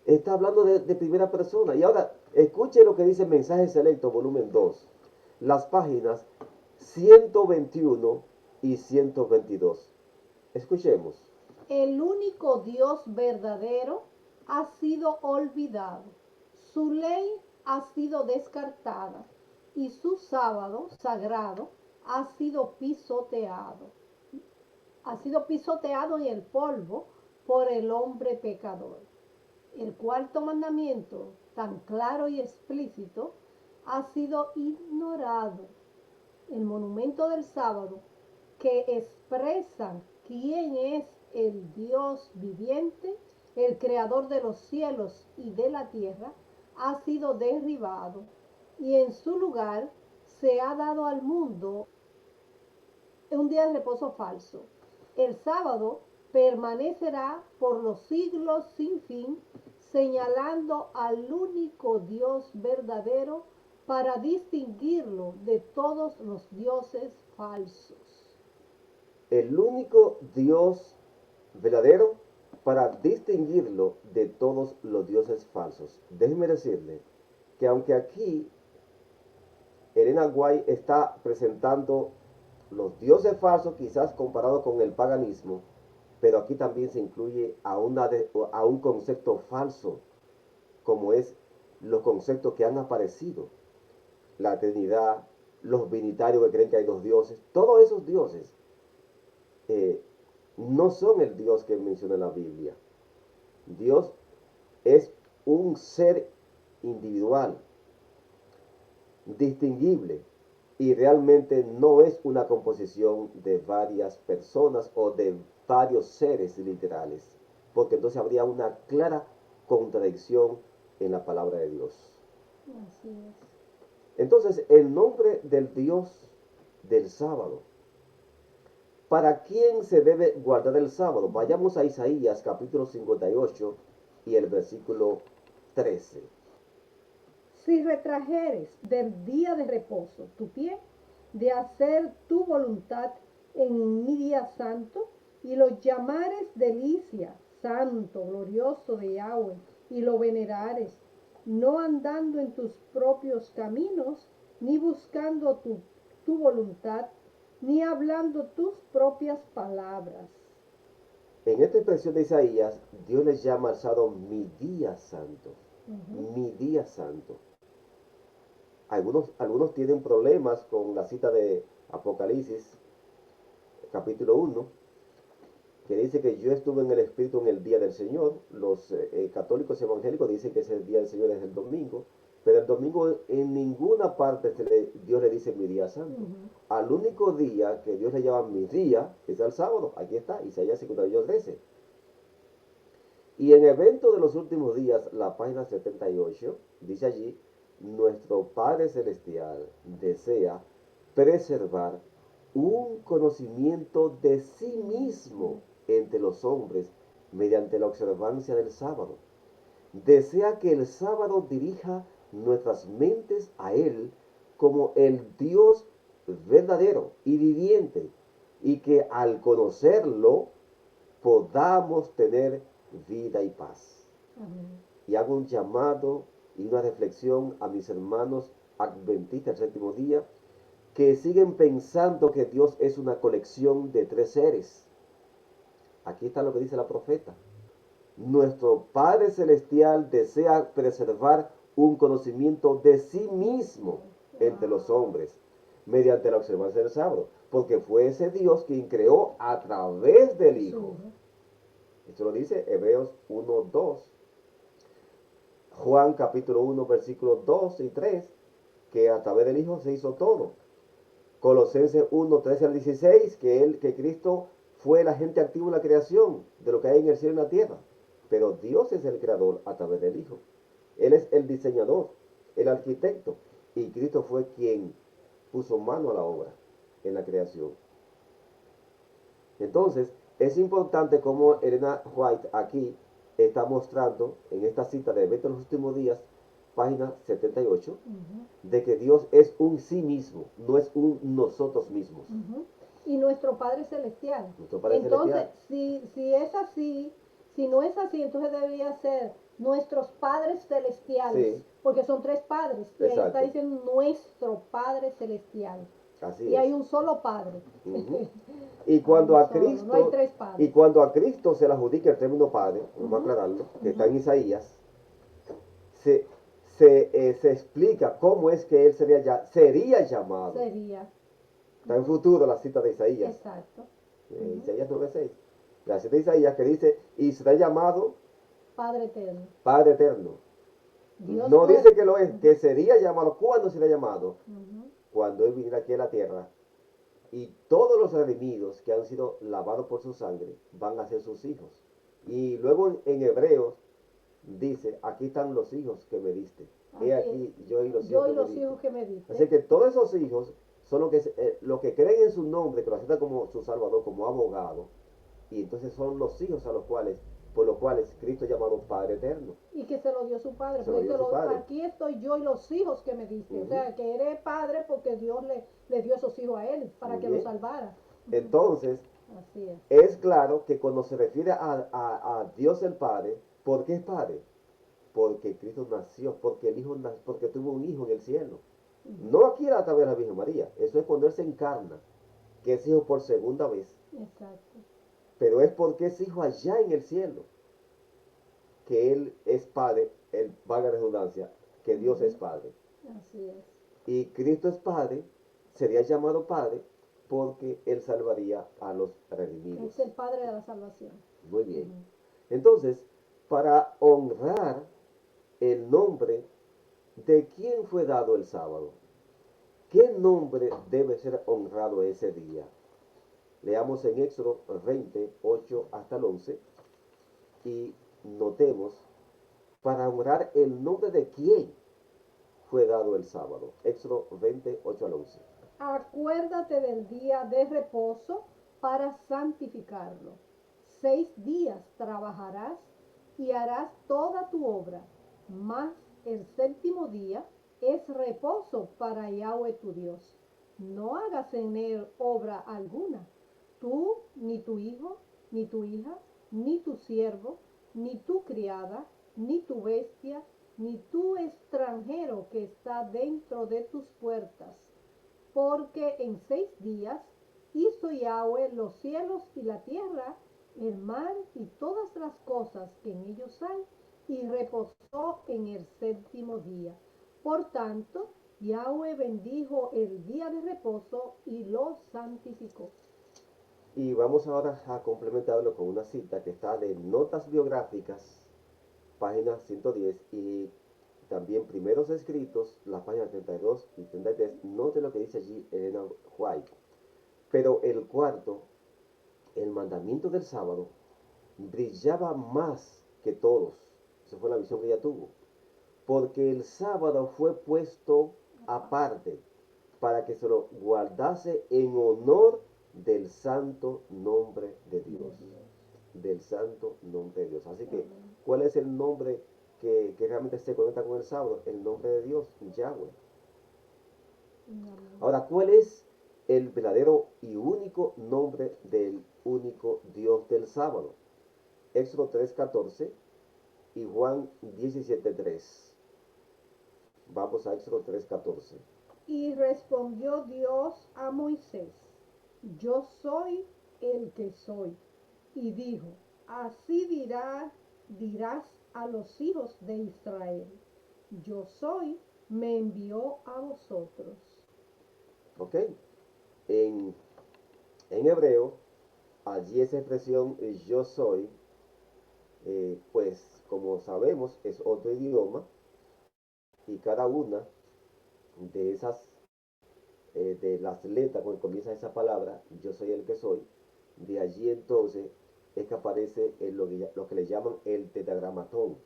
Está hablando de primera persona. Y ahora, Escuche lo que dice Mensaje Selecto, volumen 2, las páginas 121 y 122. Escuchemos. El único Dios verdadero ha sido olvidado, su ley ha sido descartada y su sábado sagrado ha sido pisoteado. Ha sido pisoteado en el polvo por el hombre pecador. El cuarto mandamiento, tan claro y explícito, ha sido ignorado. El monumento del sábado, que expresa quién es el Dios viviente, el creador de los cielos y de la tierra, ha sido derribado y en su lugar se ha dado al mundo un día de reposo falso. El sábado permanecerá por los siglos sin fin, señalando al único Dios verdadero para distinguirlo de todos los dioses falsos. El único Dios verdadero para distinguirlo de todos los dioses falsos. Déjeme decirle que aunque aquí Elena White está presentando los dioses falsos quizás comparado con el paganismo, pero aquí también se incluye a un concepto falso, como es los conceptos que han aparecido, la Trinidad, los binitarios que creen que hay dos dioses, todos esos dioses eh, no son el Dios que menciona la Biblia. Dios es un ser individual, distinguible, y realmente no es una composición de varias personas o de varios seres literales, porque entonces habría una clara contradicción en la palabra de Dios. Así es. Entonces, el nombre del Dios del sábado. ¿Para quién se debe guardar el sábado? Vayamos a Isaías capítulo 58 y el versículo 13. Si retrajeres del día de reposo tu pie, de hacer tu voluntad en mi día santo, y lo llamares delicia, santo, glorioso de Yahweh, y lo venerares, no andando en tus propios caminos, ni buscando tu voluntad, ni hablando tus propias palabras. En esta expresión de Isaías, Dios les llama al sábado mi día santo. Mi día santo. Algunos tienen problemas con la cita de Apocalipsis, capítulo 1, que dice que yo estuve en el Espíritu en el día del Señor. Los católicos evangélicos dicen que ese día del Señor es el domingo, pero el domingo en ninguna parte Dios le dice mi día santo. Al único día que Dios le llama mi día es el sábado. Aquí está, Isaías 58:13. Y en evento de los últimos días, la página 78, dice allí, nuestro Padre Celestial desea preservar un conocimiento de sí mismo entre los hombres mediante la observancia del sábado. Desea que el sábado dirija nuestras mentes a Él como el Dios verdadero y viviente, y que al conocerlo podamos tener vida y paz. Amén. Y hago un llamado y una reflexión a mis hermanos adventistas del séptimo día que siguen pensando que Dios es una colección de tres seres. Aquí está lo que dice la profeta. Nuestro Padre Celestial desea preservar un conocimiento de sí mismo entre los hombres mediante la observancia del sábado, porque fue ese Dios quien creó a través del Hijo. Esto lo dice Hebreos 1:2. Juan capítulo 1 versículos 2 y 3, que a través del Hijo se hizo todo. Colosenses 1:13 al 16, que Cristo fue el agente activo en la creación de lo que hay en el cielo y en la tierra. Pero Dios es el creador a través del Hijo. Él es el diseñador, el arquitecto, y Cristo fue quien puso mano a la obra en la creación. Entonces, es importante como Elena White aquí está mostrando en esta cita de Evento de los Últimos Días, página 78, de que Dios es un sí mismo, no es un nosotros mismos. Y nuestro Padre Celestial. Nuestro Padre Entonces, Celestial. si es así, Si no es así, entonces debería ser nuestros padres celestiales, Sí, porque son tres padres, y ahí está exacto. diciendo nuestro Padre celestial. Así Y hay es. un solo Padre. Ujú. Y Hay cuando un a solo, no hay Cristo, tres y padres. cuando a Cristo se le adjudica el término Padre, vamos a Ujú, aclararlo, que está ujú. en Isaías, se, se explica cómo es que él sería llamado. Sería. Está en Ujú. futuro la cita de Isaías, Exacto. Ujú. Isaías 9:6. La cita de Isaías que dice, y será llamado Padre eterno. Padre Eterno. Dios No dice que fuerte. lo es, Ujú, que sería llamado. ¿Cuándo será llamado? ujú. Cuando Él viniera aquí a la tierra. Y todos los redimidos que han sido lavados por su sangre van a ser sus hijos. Y luego en Hebreos dice, aquí están los hijos que me diste. He Aquí, aquí yo y los hijos yo que y me los diste. hijos que me Así diste. que todos esos hijos son los que creen en su nombre, que lo aceptan como su Salvador, como abogado. Y entonces son los hijos por los cuales Cristo es llamado Padre Eterno. Y que se lo dio su padre, Se lo porque dio su Padre. aquí estoy yo y los hijos que me diste. O Ujú. sea, que eres padre porque Dios le dio esos hijos a él para Muy que lo bien. salvara. Ujú. Entonces, Así es. es claro que cuando se refiere a Dios el Padre, ¿por qué es Padre? Porque Cristo nació, porque el Hijo porque tuvo un hijo en el cielo. Ujú. No aquí a través de la Virgen María, eso es cuando Él se encarna, que es hijo por segunda vez, Exacto. pero es porque es hijo allá en el cielo, que Él es Padre, el valga la redundancia, que Dios es Ujú. Padre. Así es. Y Cristo es Padre, sería llamado Padre porque Él salvaría a los redimidos. Es el padre de la salvación. Muy bien. Ujú. Entonces, para honrar el nombre, ¿de quién fue dado el sábado? ¿Qué nombre debe ser honrado ese día? Leamos en Éxodo 20, 8 hasta el 11 y notemos para honrar el nombre de quién fue dado el sábado. Éxodo 20, 8 al 11. Acuérdate del día de reposo para santificarlo. 6 días trabajarás y harás toda tu obra, mas el séptimo día es reposo para Yahweh tu Dios. No hagas en él obra alguna, tú, ni tu hijo, ni tu hija, ni tu siervo, ni tu criada, ni tu bestia, ni tu extranjero que está dentro de tus puertas, porque en 6 días hizo Yahweh los cielos y la tierra, el mar y todas las cosas que en ellos hay, y reposó en el séptimo día. Por tanto, Yahweh bendijo el día de reposo y lo santificó. Y vamos ahora a complementarlo con una cita que está de Notas Biográficas, página 110, y también Primeros Escritos, la página 32 y 33. Note lo que dice allí Elena White. Pero el cuarto, el mandamiento del sábado, brillaba más que todos. Esa fue la visión que ella tuvo. Porque el sábado fue puesto aparte para que se lo guardase en honor del santo nombre de De Dios. Dios. Del santo nombre de Dios. Así que, Amén. ¿cuál es el nombre que realmente se conecta con el sábado? El nombre de Dios, Yahweh. Amén. Ahora, ¿cuál es el verdadero y único nombre del único Dios del sábado? Éxodo 3:14 y Juan 17:3. Vamos a Éxodo 3:14. Y respondió Dios a Moisés: Yo soy el que soy. Y dijo: Así dirás a los hijos de Israel: Yo soy, me envió a vosotros. ¿Ok? En, en hebreo, allí esa expresión yo soy, pues como sabemos, es otro idioma y cada una de esas, de las letras cuando comienza esa palabra, yo soy el que soy, de allí entonces es que aparece lo que le llaman el tetragramatón,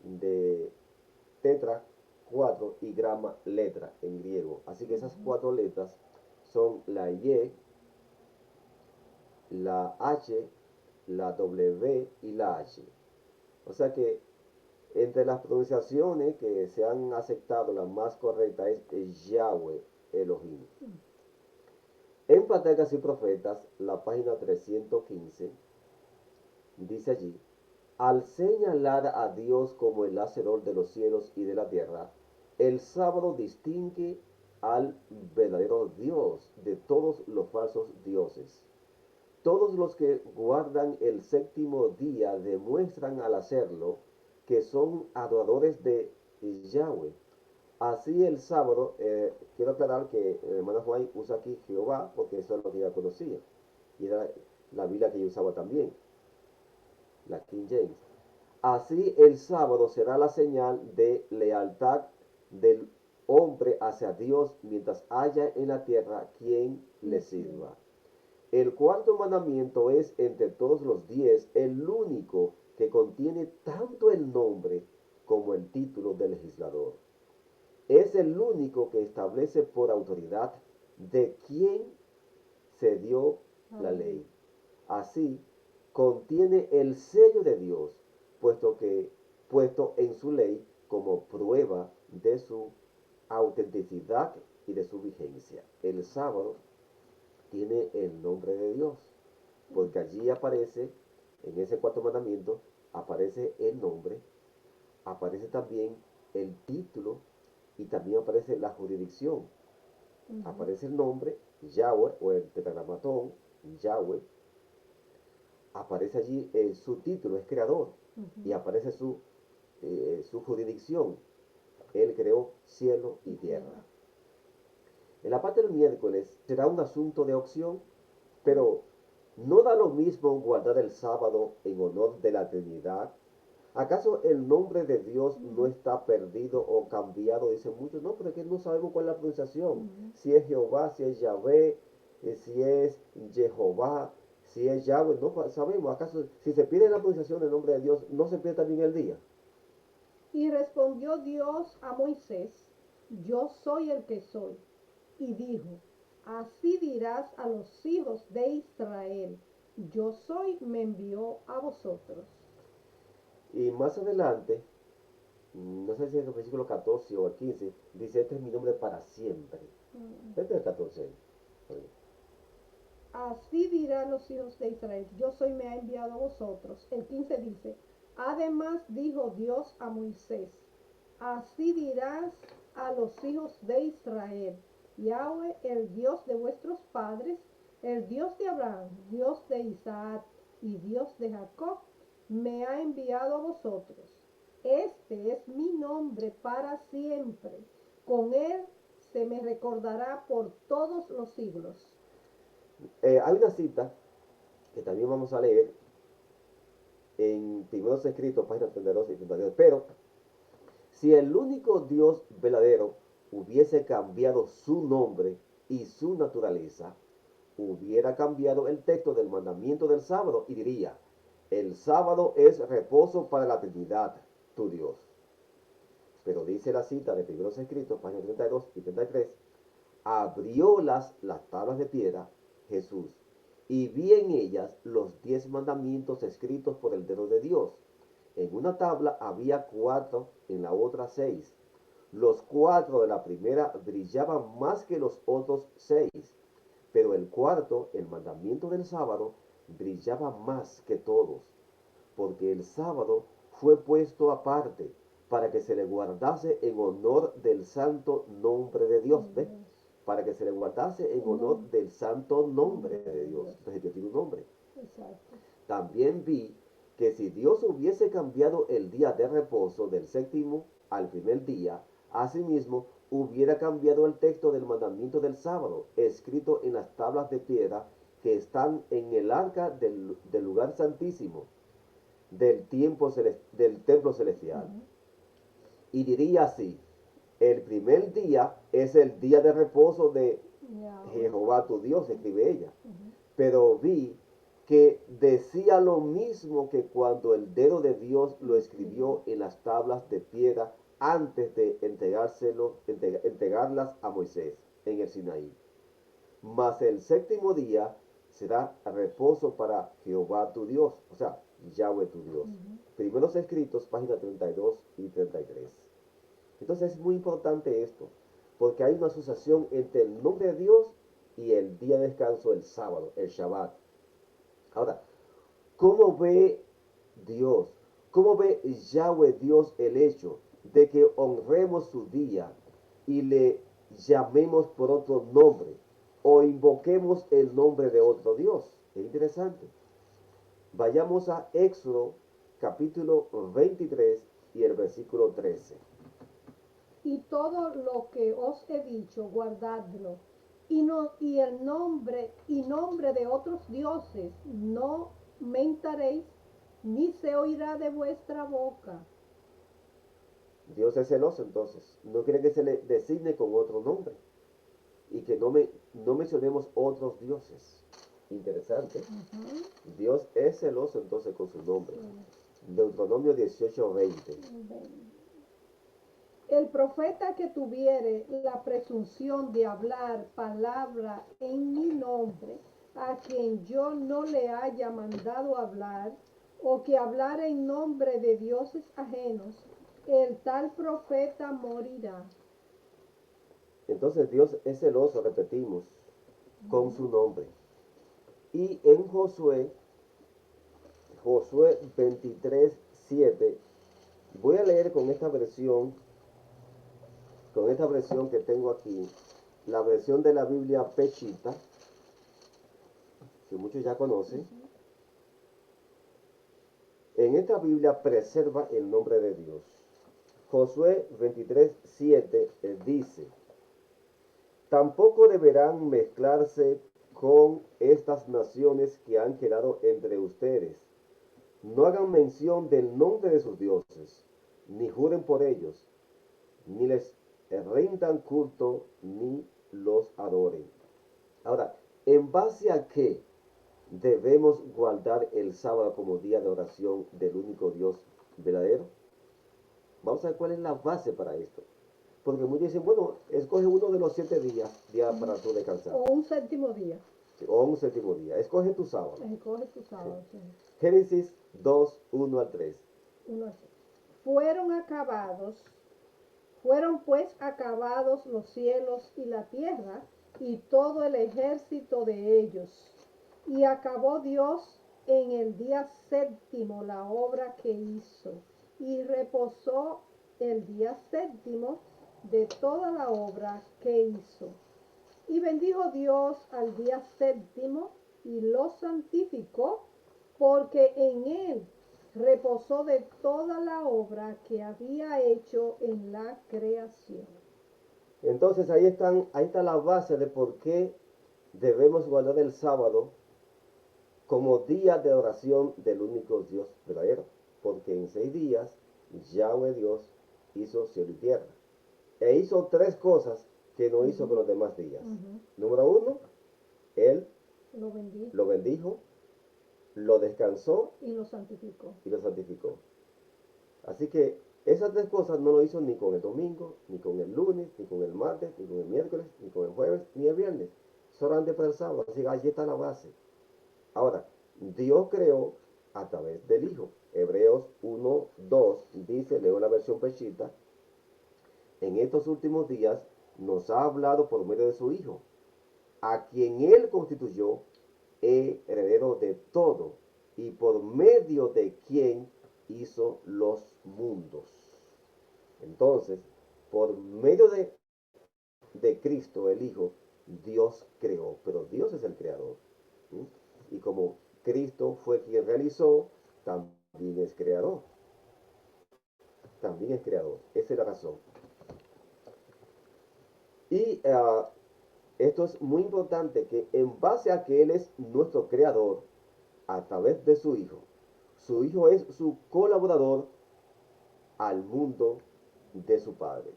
de tetra, 4 y grama, letra en griego. Así que esas Ujú. 4 letras son la Y, la H, la W y la H. O sea que entre las pronunciaciones que se han aceptado, la más correcta es Yahweh Elohim. En Patriarcas y Profetas, la página 315, dice allí, al señalar a Dios como el hacedor de los cielos y de la tierra, el sábado distingue al verdadero Dios de todos los falsos dioses. Todos los que guardan el séptimo día demuestran al hacerlo que son adoradores de Yahweh. Así el sábado, quiero aclarar que el hermano Juan usa aquí Jehová porque eso es lo que ella conocía. Y era la Biblia que ella usaba también, la King James. Así el sábado será la señal de lealtad del hombre hacia Dios mientras haya en la tierra quien le sirva. El cuarto mandamiento es entre todos los 10 el único que contiene tanto el nombre como el título del legislador. Es el único que establece por autoridad de quién se dio la ley. Así, contiene el sello de Dios, puesto en su ley como prueba de su autenticidad y de su vigencia. El sábado tiene el nombre de Dios, porque allí aparece, en ese cuarto mandamiento, aparece el nombre, aparece también el título y también aparece la jurisdicción. Aparece el nombre, Yahweh, o el tetragramatón, Yahweh. Aparece allí su título, es creador, y aparece su jurisdicción. Él creó cielo y tierra. En la parte del miércoles será un asunto de opción, pero ¿no da lo mismo guardar el sábado en honor de la Trinidad? ¿Acaso el nombre de Dios no está perdido o cambiado? Dicen muchos, no, pero es que no sabemos cuál es la pronunciación. Si es Jehová, si es Yahvé, si es Jehová, si es Yahweh, no sabemos. ¿Acaso si se pierde la pronunciación del nombre de Dios, no se pierde también el día? Y respondió Dios a Moisés, yo soy el que soy. Y dijo, así dirás a los hijos de Israel, yo soy, me envió a vosotros. Y más adelante, no sé si es el versículo 14 o el 15, dice, este es mi nombre para siempre. Este es el 14. Así dirán los hijos de Israel, yo soy, me ha enviado a vosotros. El 15 dice, además dijo Dios a Moisés, así dirás a los hijos de Israel, Yahweh, el Dios de vuestros padres, el Dios de Abraham, Dios de Isaac y Dios de Jacob, me ha enviado a vosotros. Este es mi nombre para siempre. Con él se me recordará por todos los siglos. Hay una cita que también vamos a leer en Primeros Escritos, páginas 32 y 32. Pero si el único Dios verdadero hubiese cambiado su nombre y su naturaleza, hubiera cambiado el texto del mandamiento del sábado y diría, el sábado es reposo para la Trinidad, tu Dios. Pero dice la cita de Primeros Escritos, páginas 32 y 33, abrió las tablas de piedra Jesús y vi en ellas los 10 mandamientos escritos por el dedo de Dios. En una tabla había 4, en la otra 6. Los 4 de la primera brillaban más que los otros 6, pero el cuarto, el mandamiento del sábado, brillaba más que todos, porque el sábado fue puesto aparte para que se le guardase en honor del santo nombre de Dios. ¿Ves? Para que se le guardase en honor del santo nombre de Dios. Entonces Dios tiene un nombre. Exacto. También vi que si Dios hubiese cambiado el día de reposo del séptimo al primer día, asimismo hubiera cambiado el texto del mandamiento del sábado, escrito en las tablas de piedra que están en el arca del lugar santísimo, del templo celestial. Y diría así, el primer día es el día de reposo de Jehová tu Dios, escribe ella. Pero vi que decía lo mismo que cuando el dedo de Dios lo escribió en las tablas de piedra antes de entregarlas a Moisés en el Sinaí. Mas el séptimo día será reposo para Jehová tu Dios, o sea, Yahweh tu Dios. Primeros escritos, páginas 32 y 33. Entonces es muy importante esto, porque hay una asociación entre el nombre de Dios y el día de descanso, el sábado, el Shabbat. Ahora, ¿cómo ve ¿Cómo ve Yahweh Dios el hecho de que honremos su día y le llamemos por otro nombre o invoquemos el nombre de otro Dios? Es interesante. Vayamos a Éxodo capítulo 23 y el versículo 13. Y todo lo que os he dicho, guardadlo. Y el nombre de otros dioses no mentaréis, ni se oirá de vuestra boca. Dios es celoso, entonces no quiere que se le designe con otro nombre y que no mencionemos otros dioses. Interesante. Dios es celoso entonces con su nombre. Deuteronomio 18:20. El profeta que tuviere la presunción de hablar palabra en mi nombre, a quien yo no le haya mandado hablar, o que hablar en nombre de dioses ajenos, el tal profeta morirá. Entonces Dios es celoso, repetimos, con su nombre. Y en Josué 23:7, voy a leer con esta versión que tengo aquí, la versión de la Biblia Peshita, que muchos ya conocen. En esta Biblia preserva el nombre de Dios. Josué 23:7 dice: tampoco deberán mezclarse con estas naciones que han quedado entre ustedes. No hagan mención del nombre de sus dioses, ni juren por ellos, ni les rindan culto, ni los adoren. Ahora, ¿en base a qué debemos guardar el sábado como día de oración del único Dios verdadero? Vamos a ver cuál es la base para esto. Porque muchos dicen, bueno, escoge uno de los 7 días para tu descansar. O un séptimo día. Sí, o un séptimo día. Escoge tu sábado. Escoge tu sábado. Sí. Génesis 2, 1 al 3. Fueron acabados, fueron pues acabados los cielos y la tierra y todo el ejército de ellos. Y acabó Dios en el día séptimo la obra que hizo, y reposó el día séptimo de toda la obra que hizo. Y bendijo Dios al día séptimo y lo santificó, porque en él reposó de toda la obra que había hecho en la creación. Entonces ahí está la base de por qué debemos guardar el sábado como día de oración del único Dios verdadero. Porque en 6 días Yahweh Dios hizo cielo y tierra. E hizo 3 cosas que no hizo con los demás días. Número 1, Él lo bendijo, lo descansó y lo santificó. Así que esas 3 cosas no lo hizo ni con el domingo, ni con el lunes, ni con el martes, ni con el miércoles, ni con el jueves, ni el viernes. Solamente para el sábado. Así que allí está la base. Ahora, Dios creó a través del Hijo. Hebreos 1:2 dice, leo la versión Peshita, en estos últimos días nos ha hablado por medio de su Hijo, a quien Él constituyó heredero de todo y por medio de quien hizo los mundos. Entonces, por medio de Cristo, el Hijo, Dios creó, pero Dios es el creador. ¿Sí? Y como Cristo fue quien realizó, también es creador. También es creador. Esa es la razón. Y esto es muy importante, que en base a que Él es nuestro creador, a través de su Hijo es su colaborador al mundo de su Padre.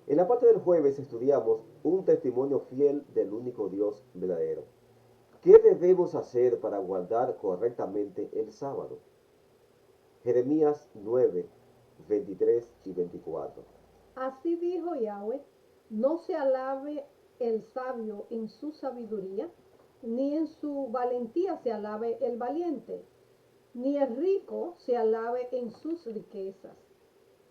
En la parte del jueves estudiamos un testimonio fiel del único Dios verdadero. ¿Qué debemos hacer para guardar correctamente el sábado? Jeremías 9, 23 y 24. Así dijo Yahweh, no se alabe el sabio en su sabiduría, ni en su valentía se alabe el valiente, ni el rico se alabe en sus riquezas.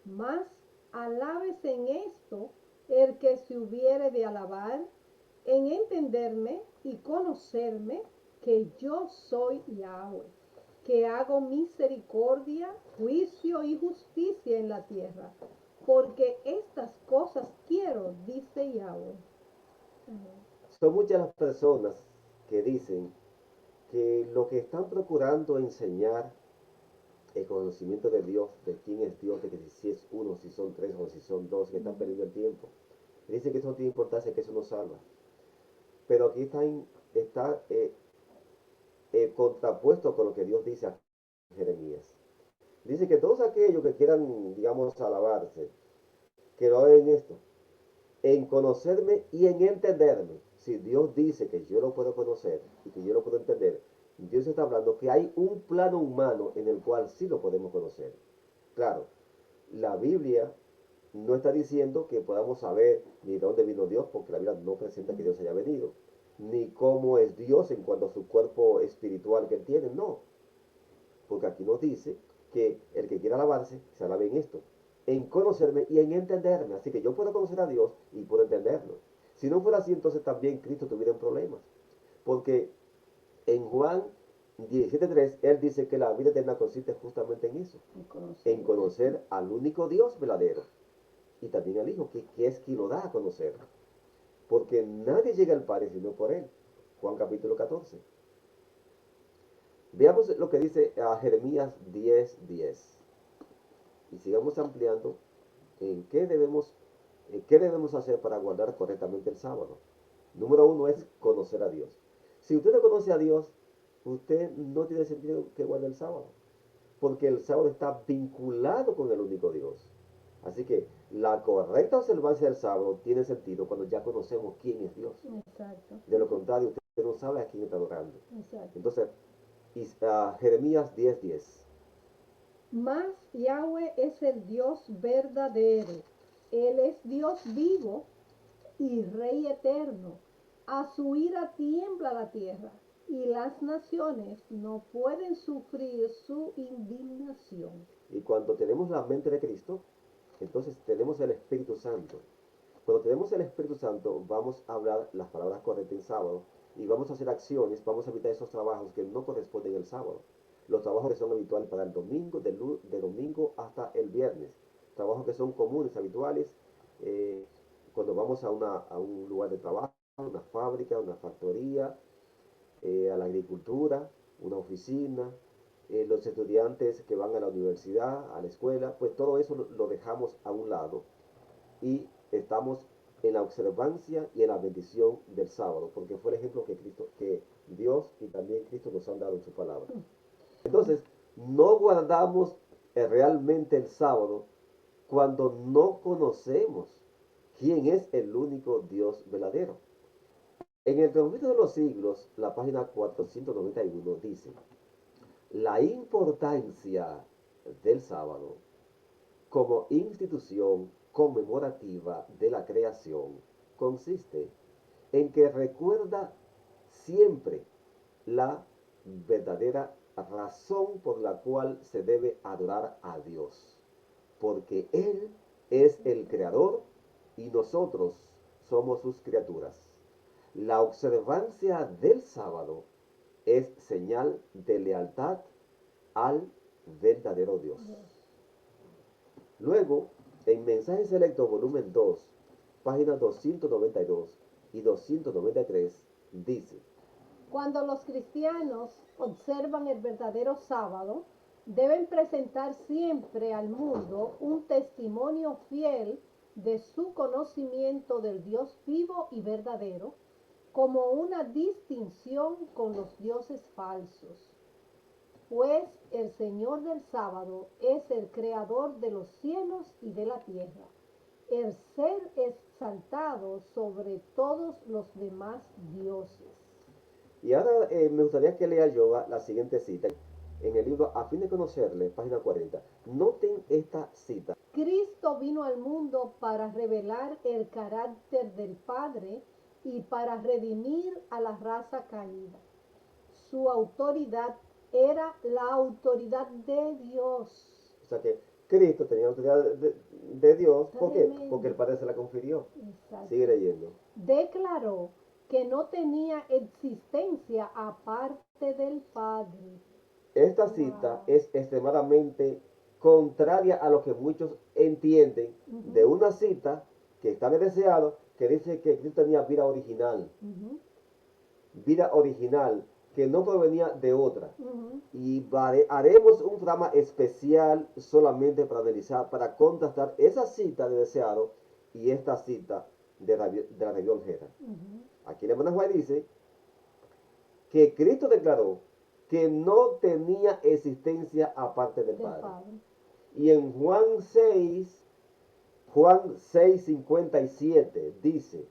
Mas alábese en esto el que se hubiere de alabar, en entenderme y conocerme que yo soy Yahweh, que hago misericordia, juicio y justicia en la tierra, porque estas cosas quiero, dice Yahweh. Amén. Son muchas las personas que dicen que lo que están procurando enseñar el conocimiento de Dios, de quién es Dios, de que si es uno, si son tres o si son dos, que están perdiendo el tiempo. Dicen que eso no tiene importancia, que eso no salva. Pero aquí está contrapuesto con lo que Dios dice a Jeremías. Dice que todos aquellos que quieran, digamos, alabarse, que lo hagan en esto, en conocerme y en entenderme. Si Dios dice que yo lo puedo conocer y que yo lo puedo entender, Dios está hablando que hay un plano humano en el cual sí lo podemos conocer. Claro, la Biblia no está diciendo que podamos saber ni de dónde vino Dios, porque la Biblia no presenta que Dios haya venido, ni cómo es Dios en cuanto a su cuerpo espiritual que él tiene, no. Porque aquí nos dice que el que quiera alabarse, se alabe en esto, en conocerme y en entenderme. Así que yo puedo conocer a Dios y puedo entenderlo. Si no fuera así, entonces también Cristo tuviera problemas. Porque en Juan 17:3, él dice que la vida eterna consiste justamente en eso, en conocer al único Dios verdadero. Y también al Hijo, que es quien lo da a conocer. Porque nadie llega al Padre sino por él. Juan capítulo 14. Veamos lo que dice a Jeremías 10:10. Y sigamos ampliando en qué debemos hacer para guardar correctamente el sábado. Número uno es conocer a Dios. Si usted no conoce a Dios, usted no tiene sentido que guarde el sábado, porque el sábado está vinculado con el único Dios. Así que la correcta observancia del sábado tiene sentido cuando ya conocemos quién es Dios. Exacto. De lo contrario, usted no sabe a quién está adorando. Exacto. Entonces, Jeremías 10:10. Mas Yahweh es el Dios verdadero. Él es Dios vivo y Rey eterno. A su ira tiembla la tierra y las naciones no pueden sufrir su indignación. Y cuando tenemos la mente de Cristo, entonces tenemos el Espíritu Santo. Cuando tenemos el Espíritu Santo, vamos a hablar las palabras correctas en sábado y vamos a hacer acciones, vamos a evitar esos trabajos que no corresponden al sábado. Los trabajos que son habituales para el domingo, de domingo hasta el viernes. Trabajos que son comunes, habituales, eh, cuando vamos a un lugar de trabajo, una fábrica, una factoría, a la agricultura, una oficina, los estudiantes que van a la universidad, a la escuela, pues todo eso lo dejamos a un lado y estamos en la observancia y en la bendición del sábado, porque fue el ejemplo que Dios y también Cristo nos han dado en su palabra. Entonces, no guardamos realmente el sábado cuando no conocemos quién es el único Dios verdadero. En el transcurso de los siglos, la página 491 dice, la importancia del sábado como institución conmemorativa de la creación consiste en que recuerda siempre la verdadera razón por la cual se debe adorar a Dios, porque Él es el creador y nosotros somos sus criaturas. La observancia del sábado es señal de lealtad al verdadero Dios. Luego, en Mensajes Selectos, volumen 2, páginas 292 y 293, dice, Cuando los cristianos observan el verdadero sábado, deben presentar siempre al mundo un testimonio fiel de su conocimiento del Dios vivo y verdadero, como una distinción con los dioses falsos. Pues el Señor del sábado es el creador de los cielos y de la tierra, el ser exaltado sobre todos los demás dioses. y ahora me gustaría que lea yo la siguiente cita en el libro A fin de conocerle, página 40. Noten esta cita. Cristo vino al mundo para revelar el carácter del Padre y para redimir a la raza caída. Su autoridad era la autoridad de Dios. O sea que Cristo tenía autoridad de Dios. ¿Por qué? Tremendo. Porque el Padre se la confirió. Exacto. Sigue leyendo. Declaró que no tenía existencia aparte del Padre. Esta cita es extremadamente contraria a lo que muchos entienden de una cita que está en el deseado, que dice que Cristo tenía vida original, que no provenía de otra. Y haremos un programa especial solamente para analizar, para contrastar esa cita de deseado y esta cita de la región Gera. Aquí el hermano Juan dice que Cristo declaró que no tenía existencia aparte del Padre. Y en Juan 6:57 dice,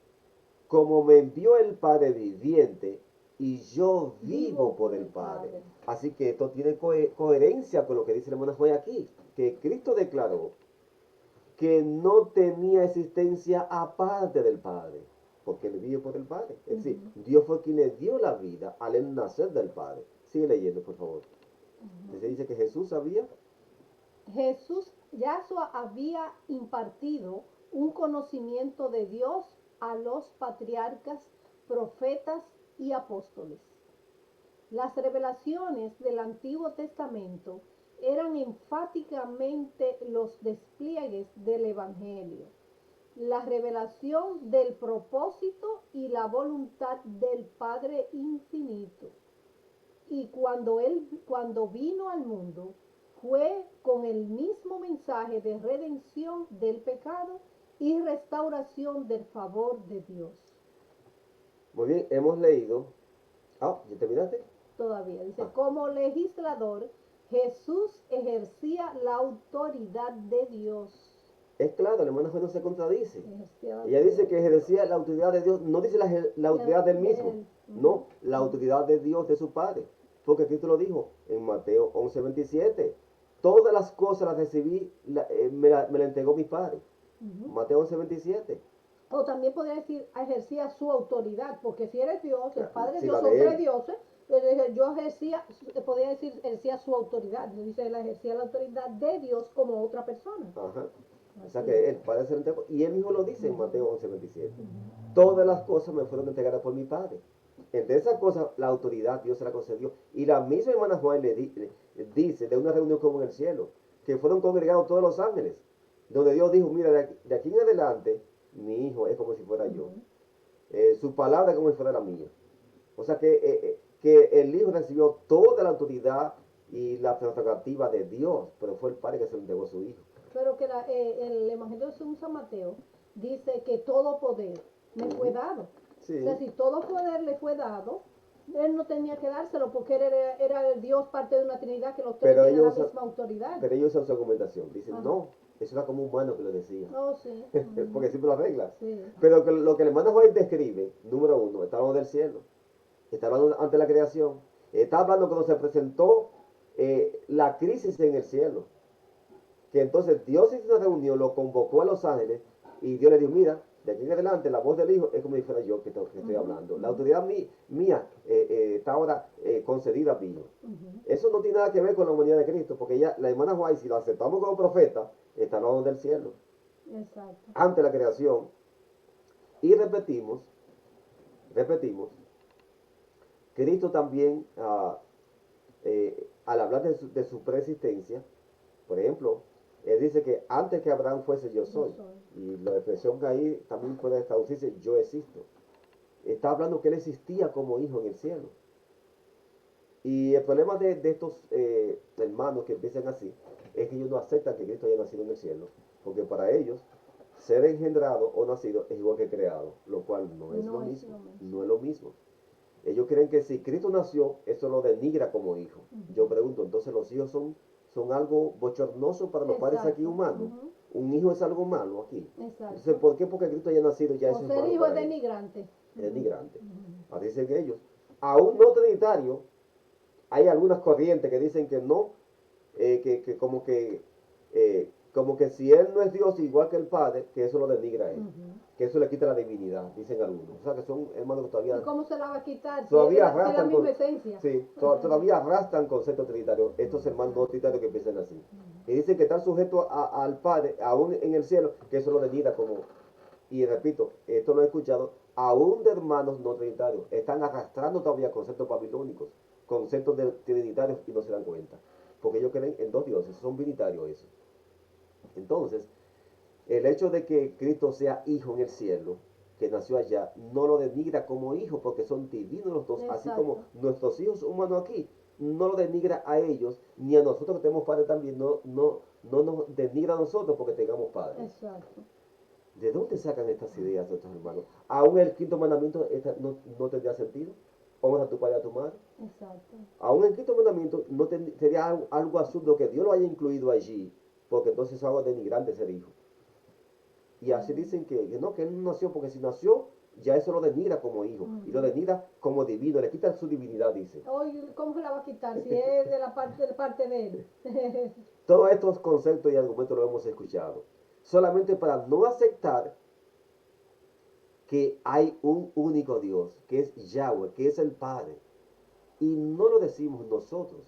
como me envió el Padre viviente y yo vivo por el Padre. Así que esto tiene coherencia con lo que dice el hermano Juan aquí, que Cristo declaró que no tenía existencia aparte del Padre, porque él vive por el Padre. Es decir, Dios fue quien le dio la vida al él nacer del Padre. Sigue leyendo, por favor. Se dice que Jesús Yahshua había impartido un conocimiento de Dios a los patriarcas, profetas y apóstoles. Las revelaciones del Antiguo Testamento eran enfáticamente los despliegues del Evangelio, la revelación del propósito y la voluntad del Padre Infinito. Y cuando vino al mundo, fue con el mismo mensaje de redención del pecado y restauración del favor de Dios. Muy bien, hemos leído. ¿Ya terminaste? Todavía dice, como legislador, Jesús ejercía la autoridad de Dios. Es claro, el hermano Juan no se contradice. Ella dice que ejercía la autoridad de Dios, no dice la autoridad del mismo, no, la autoridad de Dios, de su Padre. Porque Cristo lo dijo en Mateo 11:27. Todas las cosas las recibí, me la entregó mi Padre. Mateo 11:27. O también podría decir, ejercía su autoridad, porque si eres Dios, el Padre Dios, son tres dioses, yo podría decir, ejercía su autoridad. Dice, él ejercía la autoridad de Dios como otra persona. Ajá. O sea que el Padre se lo entregó, y él mismo lo dice en Mateo 11:27. Todas las cosas me fueron entregadas por mi Padre. Entre esas cosas, la autoridad Dios se la concedió. Y la misma hermana Juan le dice de una reunión como en el cielo, que fueron congregados todos los ángeles, donde Dios dijo, mira, de aquí en adelante, mi hijo es como si fuera yo. Su palabra es como si fuera la mía. O sea que el hijo recibió toda la autoridad y la prerrogativa de Dios, pero fue el Padre que se lo entregó a su hijo. Pero que el Evangelio de San Mateo dice que todo poder me fue dado. Sí. O sea, si todo poder le fue dado, él no tenía que dárselo porque él era el Dios, parte de una Trinidad, que los tres tienen la misma autoridad. Pero ellos usan su argumentación. Dicen, no, eso era como un humano que lo decía. Oh, sí. Porque siempre lo arregla. Sí. Pero lo que el hermano Juan describe, número uno, está hablando del cielo. Está hablando ante la creación. Está hablando cuando se presentó la crisis en el cielo. Que entonces Dios hizo una reunión, lo convocó a los ángeles y Dios le dijo, mira, de aquí en adelante la voz del Hijo es como si fuera yo que estoy hablando. La autoridad mía está ahora concedida a mí. Eso no tiene nada que ver con la humanidad de Cristo, porque ella, la hermana White, si la aceptamos como profeta, está hablando del cielo. Exacto. Ante la creación. Y repetimos, Cristo también, al hablar de su preexistencia, por ejemplo, él dice que antes que Abraham fuese yo soy. Y la expresión que ahí también puede traducirse yo existo. Está hablando que él existía como hijo en el cielo. Y el problema de estos hermanos que empiezan así es que ellos no aceptan que Cristo haya nacido en el cielo. Porque para ellos ser engendrado o nacido es igual que creado. Lo cual no es lo mismo. No es lo mismo. Ellos creen que si Cristo nació, eso lo denigra como hijo. Yo pregunto, entonces los hijos son algo bochornoso para los padres aquí humanos. Un hijo es algo malo aquí. Entonces, ¿por qué? Porque Cristo haya nacido ya es ser hijo es denigrante. Es denigrante. Así dicen ellos. Aún no trinitario, hay algunas corrientes que dicen que no, como que si él no es Dios igual que el Padre, que eso lo denigra a él. Que eso le quita la divinidad, dicen algunos. O sea que son hermanos que todavía... ¿Y cómo se la va a quitar? Todavía si arrastran la misma esencia. Sí, todavía arrastran conceptos trinitarios. Estos hermanos no trinitarios que piensan así. Y dicen que están sujetos al Padre, aún en el cielo, que eso lo denigra como... Y repito, esto lo he escuchado, aún de hermanos no trinitarios. Están arrastrando todavía conceptos babilónicos, conceptos trinitarios y no se dan cuenta. Porque ellos creen en dos dioses, son binitarios eso. Entonces, el hecho de que Cristo sea hijo en el cielo, que nació allá, no lo denigra como hijo, porque son divinos los dos, así como Exacto. nuestros hijos humanos aquí, no lo denigra a ellos, ni a nosotros que tenemos padres también, no nos denigra a nosotros porque tengamos padres. Exacto. ¿De dónde sacan estas ideas nuestros hermanos? Aún el quinto mandamiento no tendría sentido. Honra a tu padre y a tu madre. Exacto. Aún el quinto mandamiento sería algo absurdo que Dios lo haya incluido allí, porque entonces es algo denigrante ser hijo. Y así dicen que él no nació, porque si nació, ya eso lo denigra como hijo, y lo denigra como divino, le quita su divinidad, dice. Oye, ¿cómo se la va a quitar si es de parte de él? Todos estos conceptos y argumentos los hemos escuchado, solamente para no aceptar que hay un único Dios, que es Yahweh, que es el Padre. Y no lo decimos nosotros,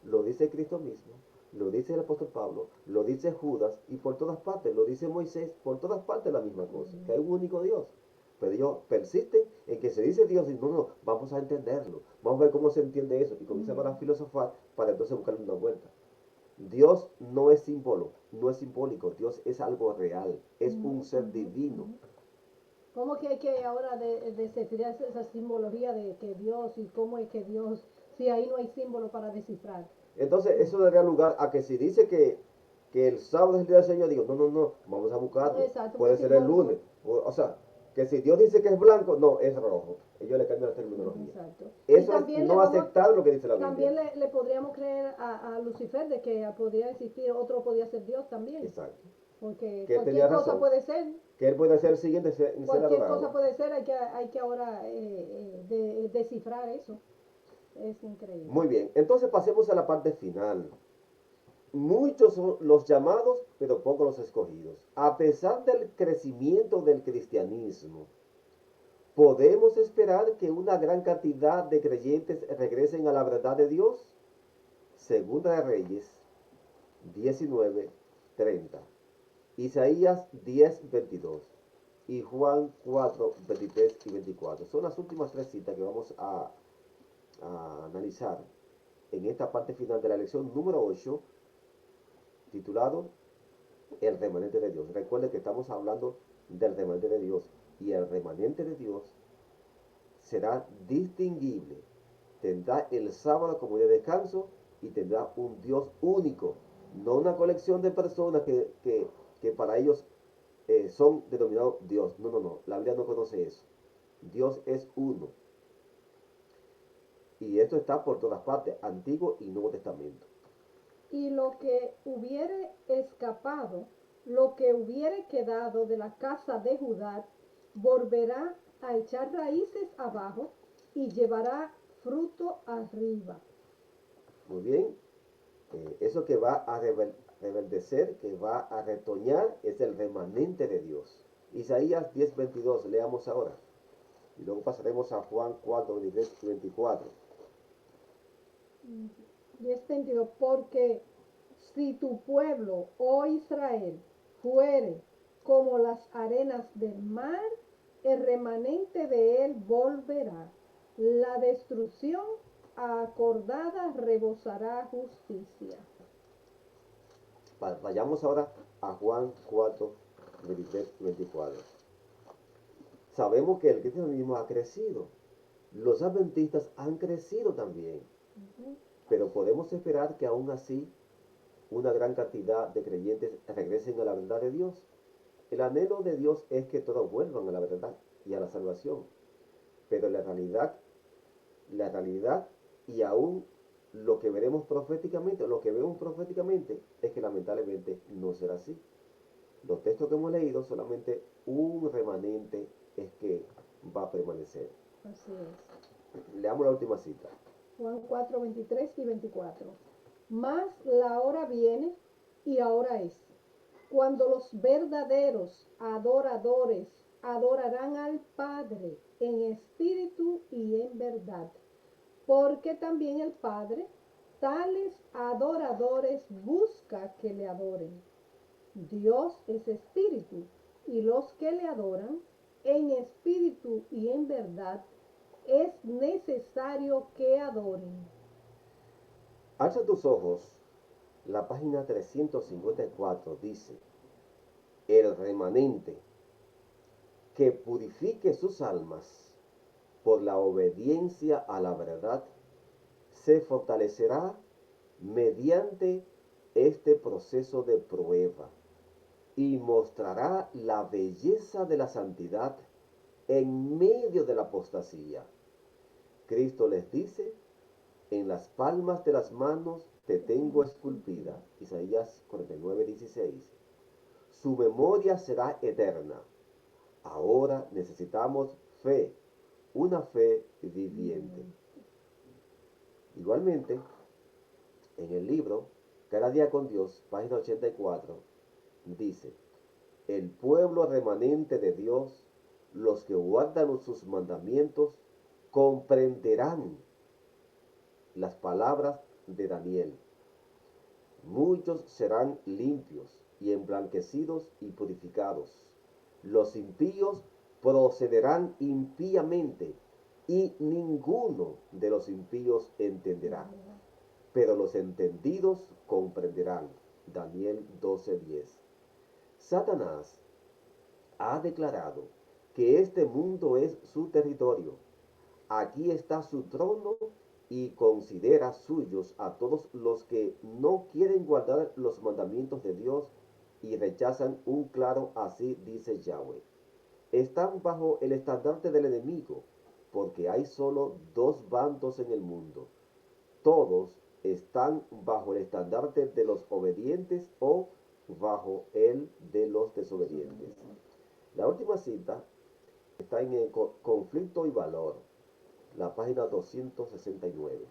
lo dice Cristo mismo, lo dice el apóstol Pablo, lo dice Judas, y por todas partes, lo dice Moisés, por todas partes la misma cosa, que hay un único Dios. Pero ellos persisten en que se dice Dios y no, vamos a entenderlo, vamos a ver cómo se entiende eso, y comienzan a filosofar para entonces buscarle una vuelta. Dios no es símbolo, no es simbólico, Dios es algo real, es un ser divino. ¿Cómo que hay que ahora descifrar esa simbología de que Dios y cómo es que Dios, si ahí no hay símbolo para descifrar? Entonces, eso daría lugar a que si dice que el sábado es el día del Señor, digo, no, vamos a buscarlo. Exacto, muy Puede ser el simbólico. lunes. O sea, que si Dios dice que es blanco, no, es rojo. Ellos le cambian la terminología. Exacto. Y Eso es también no aceptar lo que dice la también Biblia. le podríamos creer a Lucifer de que podría existir otro, podría ser Dios también. Exacto. Porque Que él tenía cualquier cosa razón. puede ser, Que él puede ser el siguiente en ser cualquier cosa adorado. puede ser, hay que ahora descifrar eso. Es increíble. Muy bien, entonces pasemos a la parte final. Muchos son los llamados, pero pocos los escogidos. A pesar del crecimiento del cristianismo, ¿podemos esperar que una gran cantidad de creyentes regresen a la verdad de Dios? Segunda de Reyes 19:30, Isaías 10:22 y Juan 4:23 y 24. Son las últimas tres citas que vamos a analizar en esta parte final de la lección número 8, titulado El remanente de Dios. Recuerden que estamos hablando del remanente de Dios, y el remanente de Dios será distinguible, tendrá el sábado como día de descanso y tendrá un Dios único, no una colección de personas que para ellos son denominados Dios. No, la Biblia no conoce eso. Dios es uno. Y esto está por todas partes, Antiguo y Nuevo Testamento. Y lo que hubiere escapado, lo que hubiere quedado de la casa de Judá, volverá a echar raíces abajo y llevará fruto arriba. Muy bien, eso que va a reverdecer, que va a retoñar, es el remanente de Dios. Isaías 10:22, leamos ahora. Y luego pasaremos a Juan 4:23 y 24. 10:22, porque si tu pueblo, oh Israel, fuere como las arenas del mar, el remanente de él volverá. La destrucción acordada rebosará justicia. Vayamos ahora a Juan 4:23 y 24. Sabemos que el cristianismo ha crecido. Los adventistas han crecido también. Pero podemos esperar que aún así una gran cantidad de creyentes regresen a la verdad de Dios. El anhelo de Dios es que todos vuelvan a la verdad y a la salvación. Pero la realidad y aún lo que veremos proféticamente, lo que vemos proféticamente, es que lamentablemente no será así. Los textos que hemos leído, solamente un remanente es que va a permanecer. Así es. Leamos la última cita. Juan 4:23 y 24. Mas la hora viene y ahora es, cuando los verdaderos adoradores adorarán al Padre en espíritu y en verdad, porque también el Padre tales adoradores busca que le adoren. Dios es espíritu, y los que le adoran en espíritu y en verdad es necesario que adoren. Alza tus ojos, la página 354 dice, el remanente que purifique sus almas por la obediencia a la verdad, se fortalecerá mediante este proceso de prueba y mostrará la belleza de la santidad en medio de la apostasía. Cristo les dice, en las palmas de las manos te tengo esculpida. Isaías 49:16. Su memoria será eterna. Ahora necesitamos fe, una fe viviente. Igualmente, en el libro Cada día con Dios, página 84, dice, el pueblo remanente de Dios, los que guardan sus mandamientos, comprenderán las palabras de Daniel. Muchos serán limpios y emblanquecidos y purificados. Los impíos procederán impíamente y ninguno de los impíos entenderá. Pero los entendidos comprenderán. Daniel 12:10. Satanás ha declarado que este mundo es su territorio. Aquí está su trono y considera suyos a todos los que no quieren guardar los mandamientos de Dios y rechazan un claro así dice Yahweh. Están bajo el estandarte del enemigo, porque hay solo dos bandos en el mundo. Todos están bajo el estandarte de los obedientes o bajo el de los desobedientes. La última cita está en el conflicto y valor, la página 269.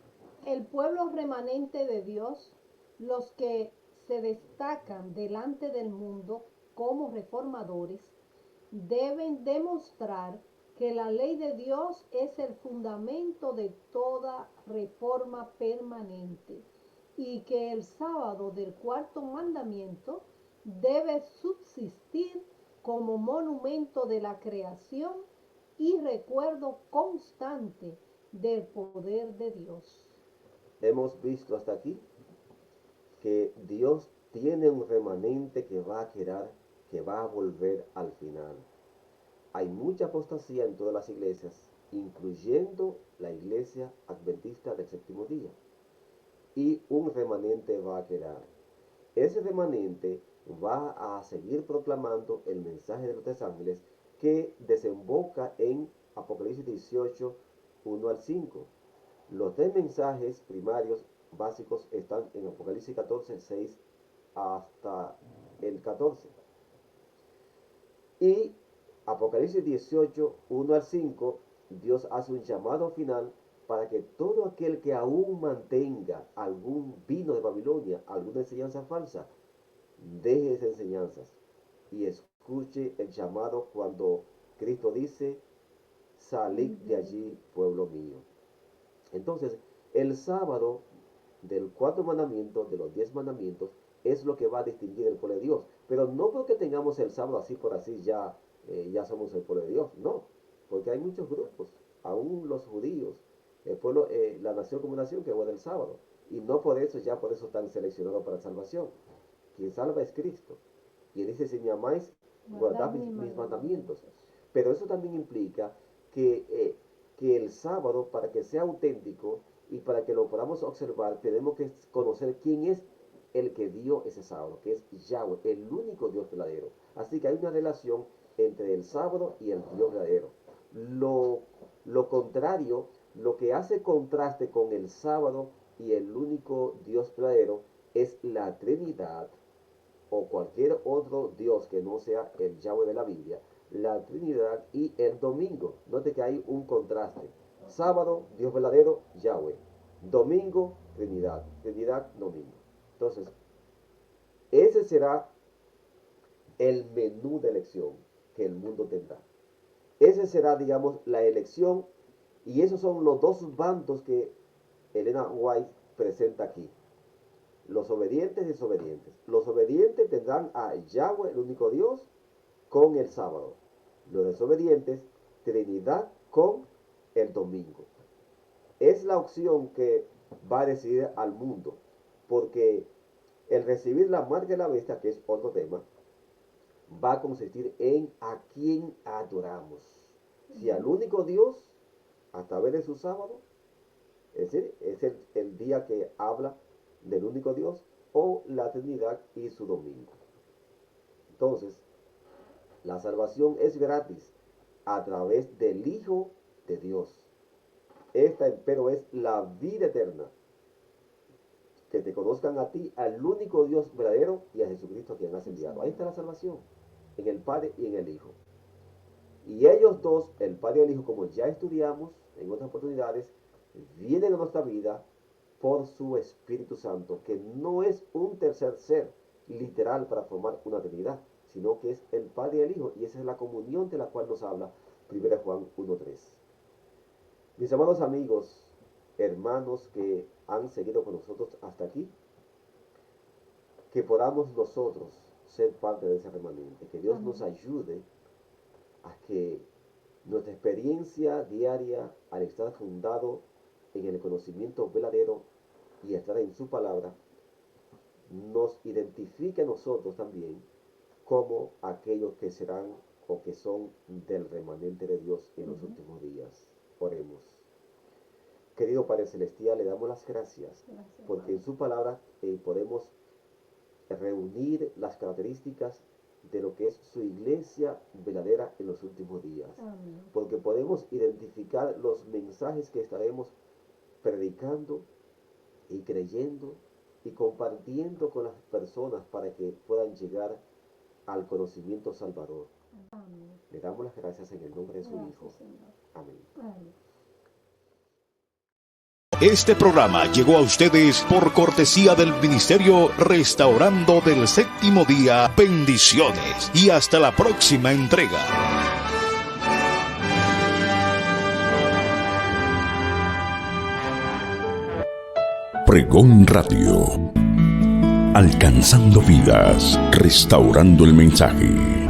El pueblo remanente de Dios, los que se destacan delante del mundo como reformadores, deben demostrar que la ley de Dios es el fundamento de toda reforma permanente y que el sábado del cuarto mandamiento debe subsistir como monumento de la creación y recuerdo constante del poder de Dios. Hemos visto hasta aquí que Dios tiene un remanente que va a quedar, que va a volver al final. Hay mucha apostasía en todas las iglesias, incluyendo la iglesia adventista del séptimo día. Y un remanente va a quedar. Ese remanente va a seguir proclamando el mensaje de los tres ángeles que desemboca en Apocalipsis 18, 1 al 5. Los tres mensajes primarios básicos están en Apocalipsis 14, 6 hasta el 14. Y Apocalipsis 18, 1 al 5, Dios hace un llamado final para que todo aquel que aún mantenga algún vino de Babilonia, alguna enseñanza falsa, deje esas enseñanzas y escuche el llamado cuando Cristo dice, salid de allí, pueblo mío. Entonces, el sábado del cuarto mandamiento, de los 10 mandamientos, es lo que va a distinguir el pueblo de Dios. Pero no porque tengamos el sábado así por así ya somos el pueblo de Dios. No, porque hay muchos grupos, aún los judíos, el pueblo, la nación como nación que guarda el sábado. Y no por eso, ya por eso están seleccionados para salvación. Quien salva es Cristo. Y él dice, si me amáis, guardad mis mandamientos. Pero eso también implica que el sábado, para que sea auténtico y para que lo podamos observar, tenemos que conocer quién es el que dio ese sábado, que es Yahweh, el único Dios verdadero. Así que hay una relación entre el sábado y el Dios verdadero. Lo contrario, lo que hace contraste con el sábado y el único Dios verdadero es la Trinidad o cualquier otro Dios que no sea el Yahweh de la Biblia, la Trinidad y el domingo. Note que hay un contraste. Sábado, Dios verdadero, Yahweh. Domingo, Trinidad. Trinidad, domingo. Entonces, ese será el menú de elección que el mundo tendrá. Ese será, digamos, la elección y esos son los dos bandos que Elena White presenta aquí. Los obedientes y desobedientes. Los obedientes tendrán a Yahweh, el único Dios, con el sábado. Los desobedientes, Trinidad con el domingo. Es la opción que va a decidir al mundo, porque el recibir la marca de la bestia, que es otro tema, va a consistir en a quién adoramos. Si al único Dios, a través de su sábado, es decir, es el día que habla del único Dios, o la Trinidad y su domingo. Entonces, la salvación es gratis a través del Hijo de Dios. Esta, empero, es la vida eterna. Que te conozcan a ti, al único Dios verdadero, y a Jesucristo a quien has enviado. Ahí está la salvación, en el Padre y en el Hijo. Y ellos dos, el Padre y el Hijo, como ya estudiamos en otras oportunidades, vienen a nuestra vida por su Espíritu Santo, que no es un tercer ser literal para formar una Trinidad, sino que es el Padre y el Hijo, y esa es la comunión de la cual nos habla 1 Juan 1:3. Mis amados amigos, hermanos que han seguido con nosotros hasta aquí, que podamos nosotros ser parte de ese remanente, que Dios nos ayude a que nuestra experiencia diaria, al estar fundado en el conocimiento verdadero y estar en su palabra, nos identifique a nosotros también como aquellos que serán o que son del remanente de Dios en los últimos días. Oremos. Querido Padre Celestial, le damos las gracias porque en su palabra podemos reunir las características de lo que es su iglesia verdadera en los últimos días. Amén. Porque podemos identificar los mensajes que estaremos predicando y creyendo y compartiendo con las personas para que puedan llegar al conocimiento salvador. Amén. Le damos las gracias en el nombre de su Hijo. Señor. Amén. Amén. Este programa llegó a ustedes por cortesía del Ministerio Restaurando del Séptimo Día. Bendiciones y hasta la próxima entrega. Pregón Radio. Alcanzando vidas, restaurando el mensaje.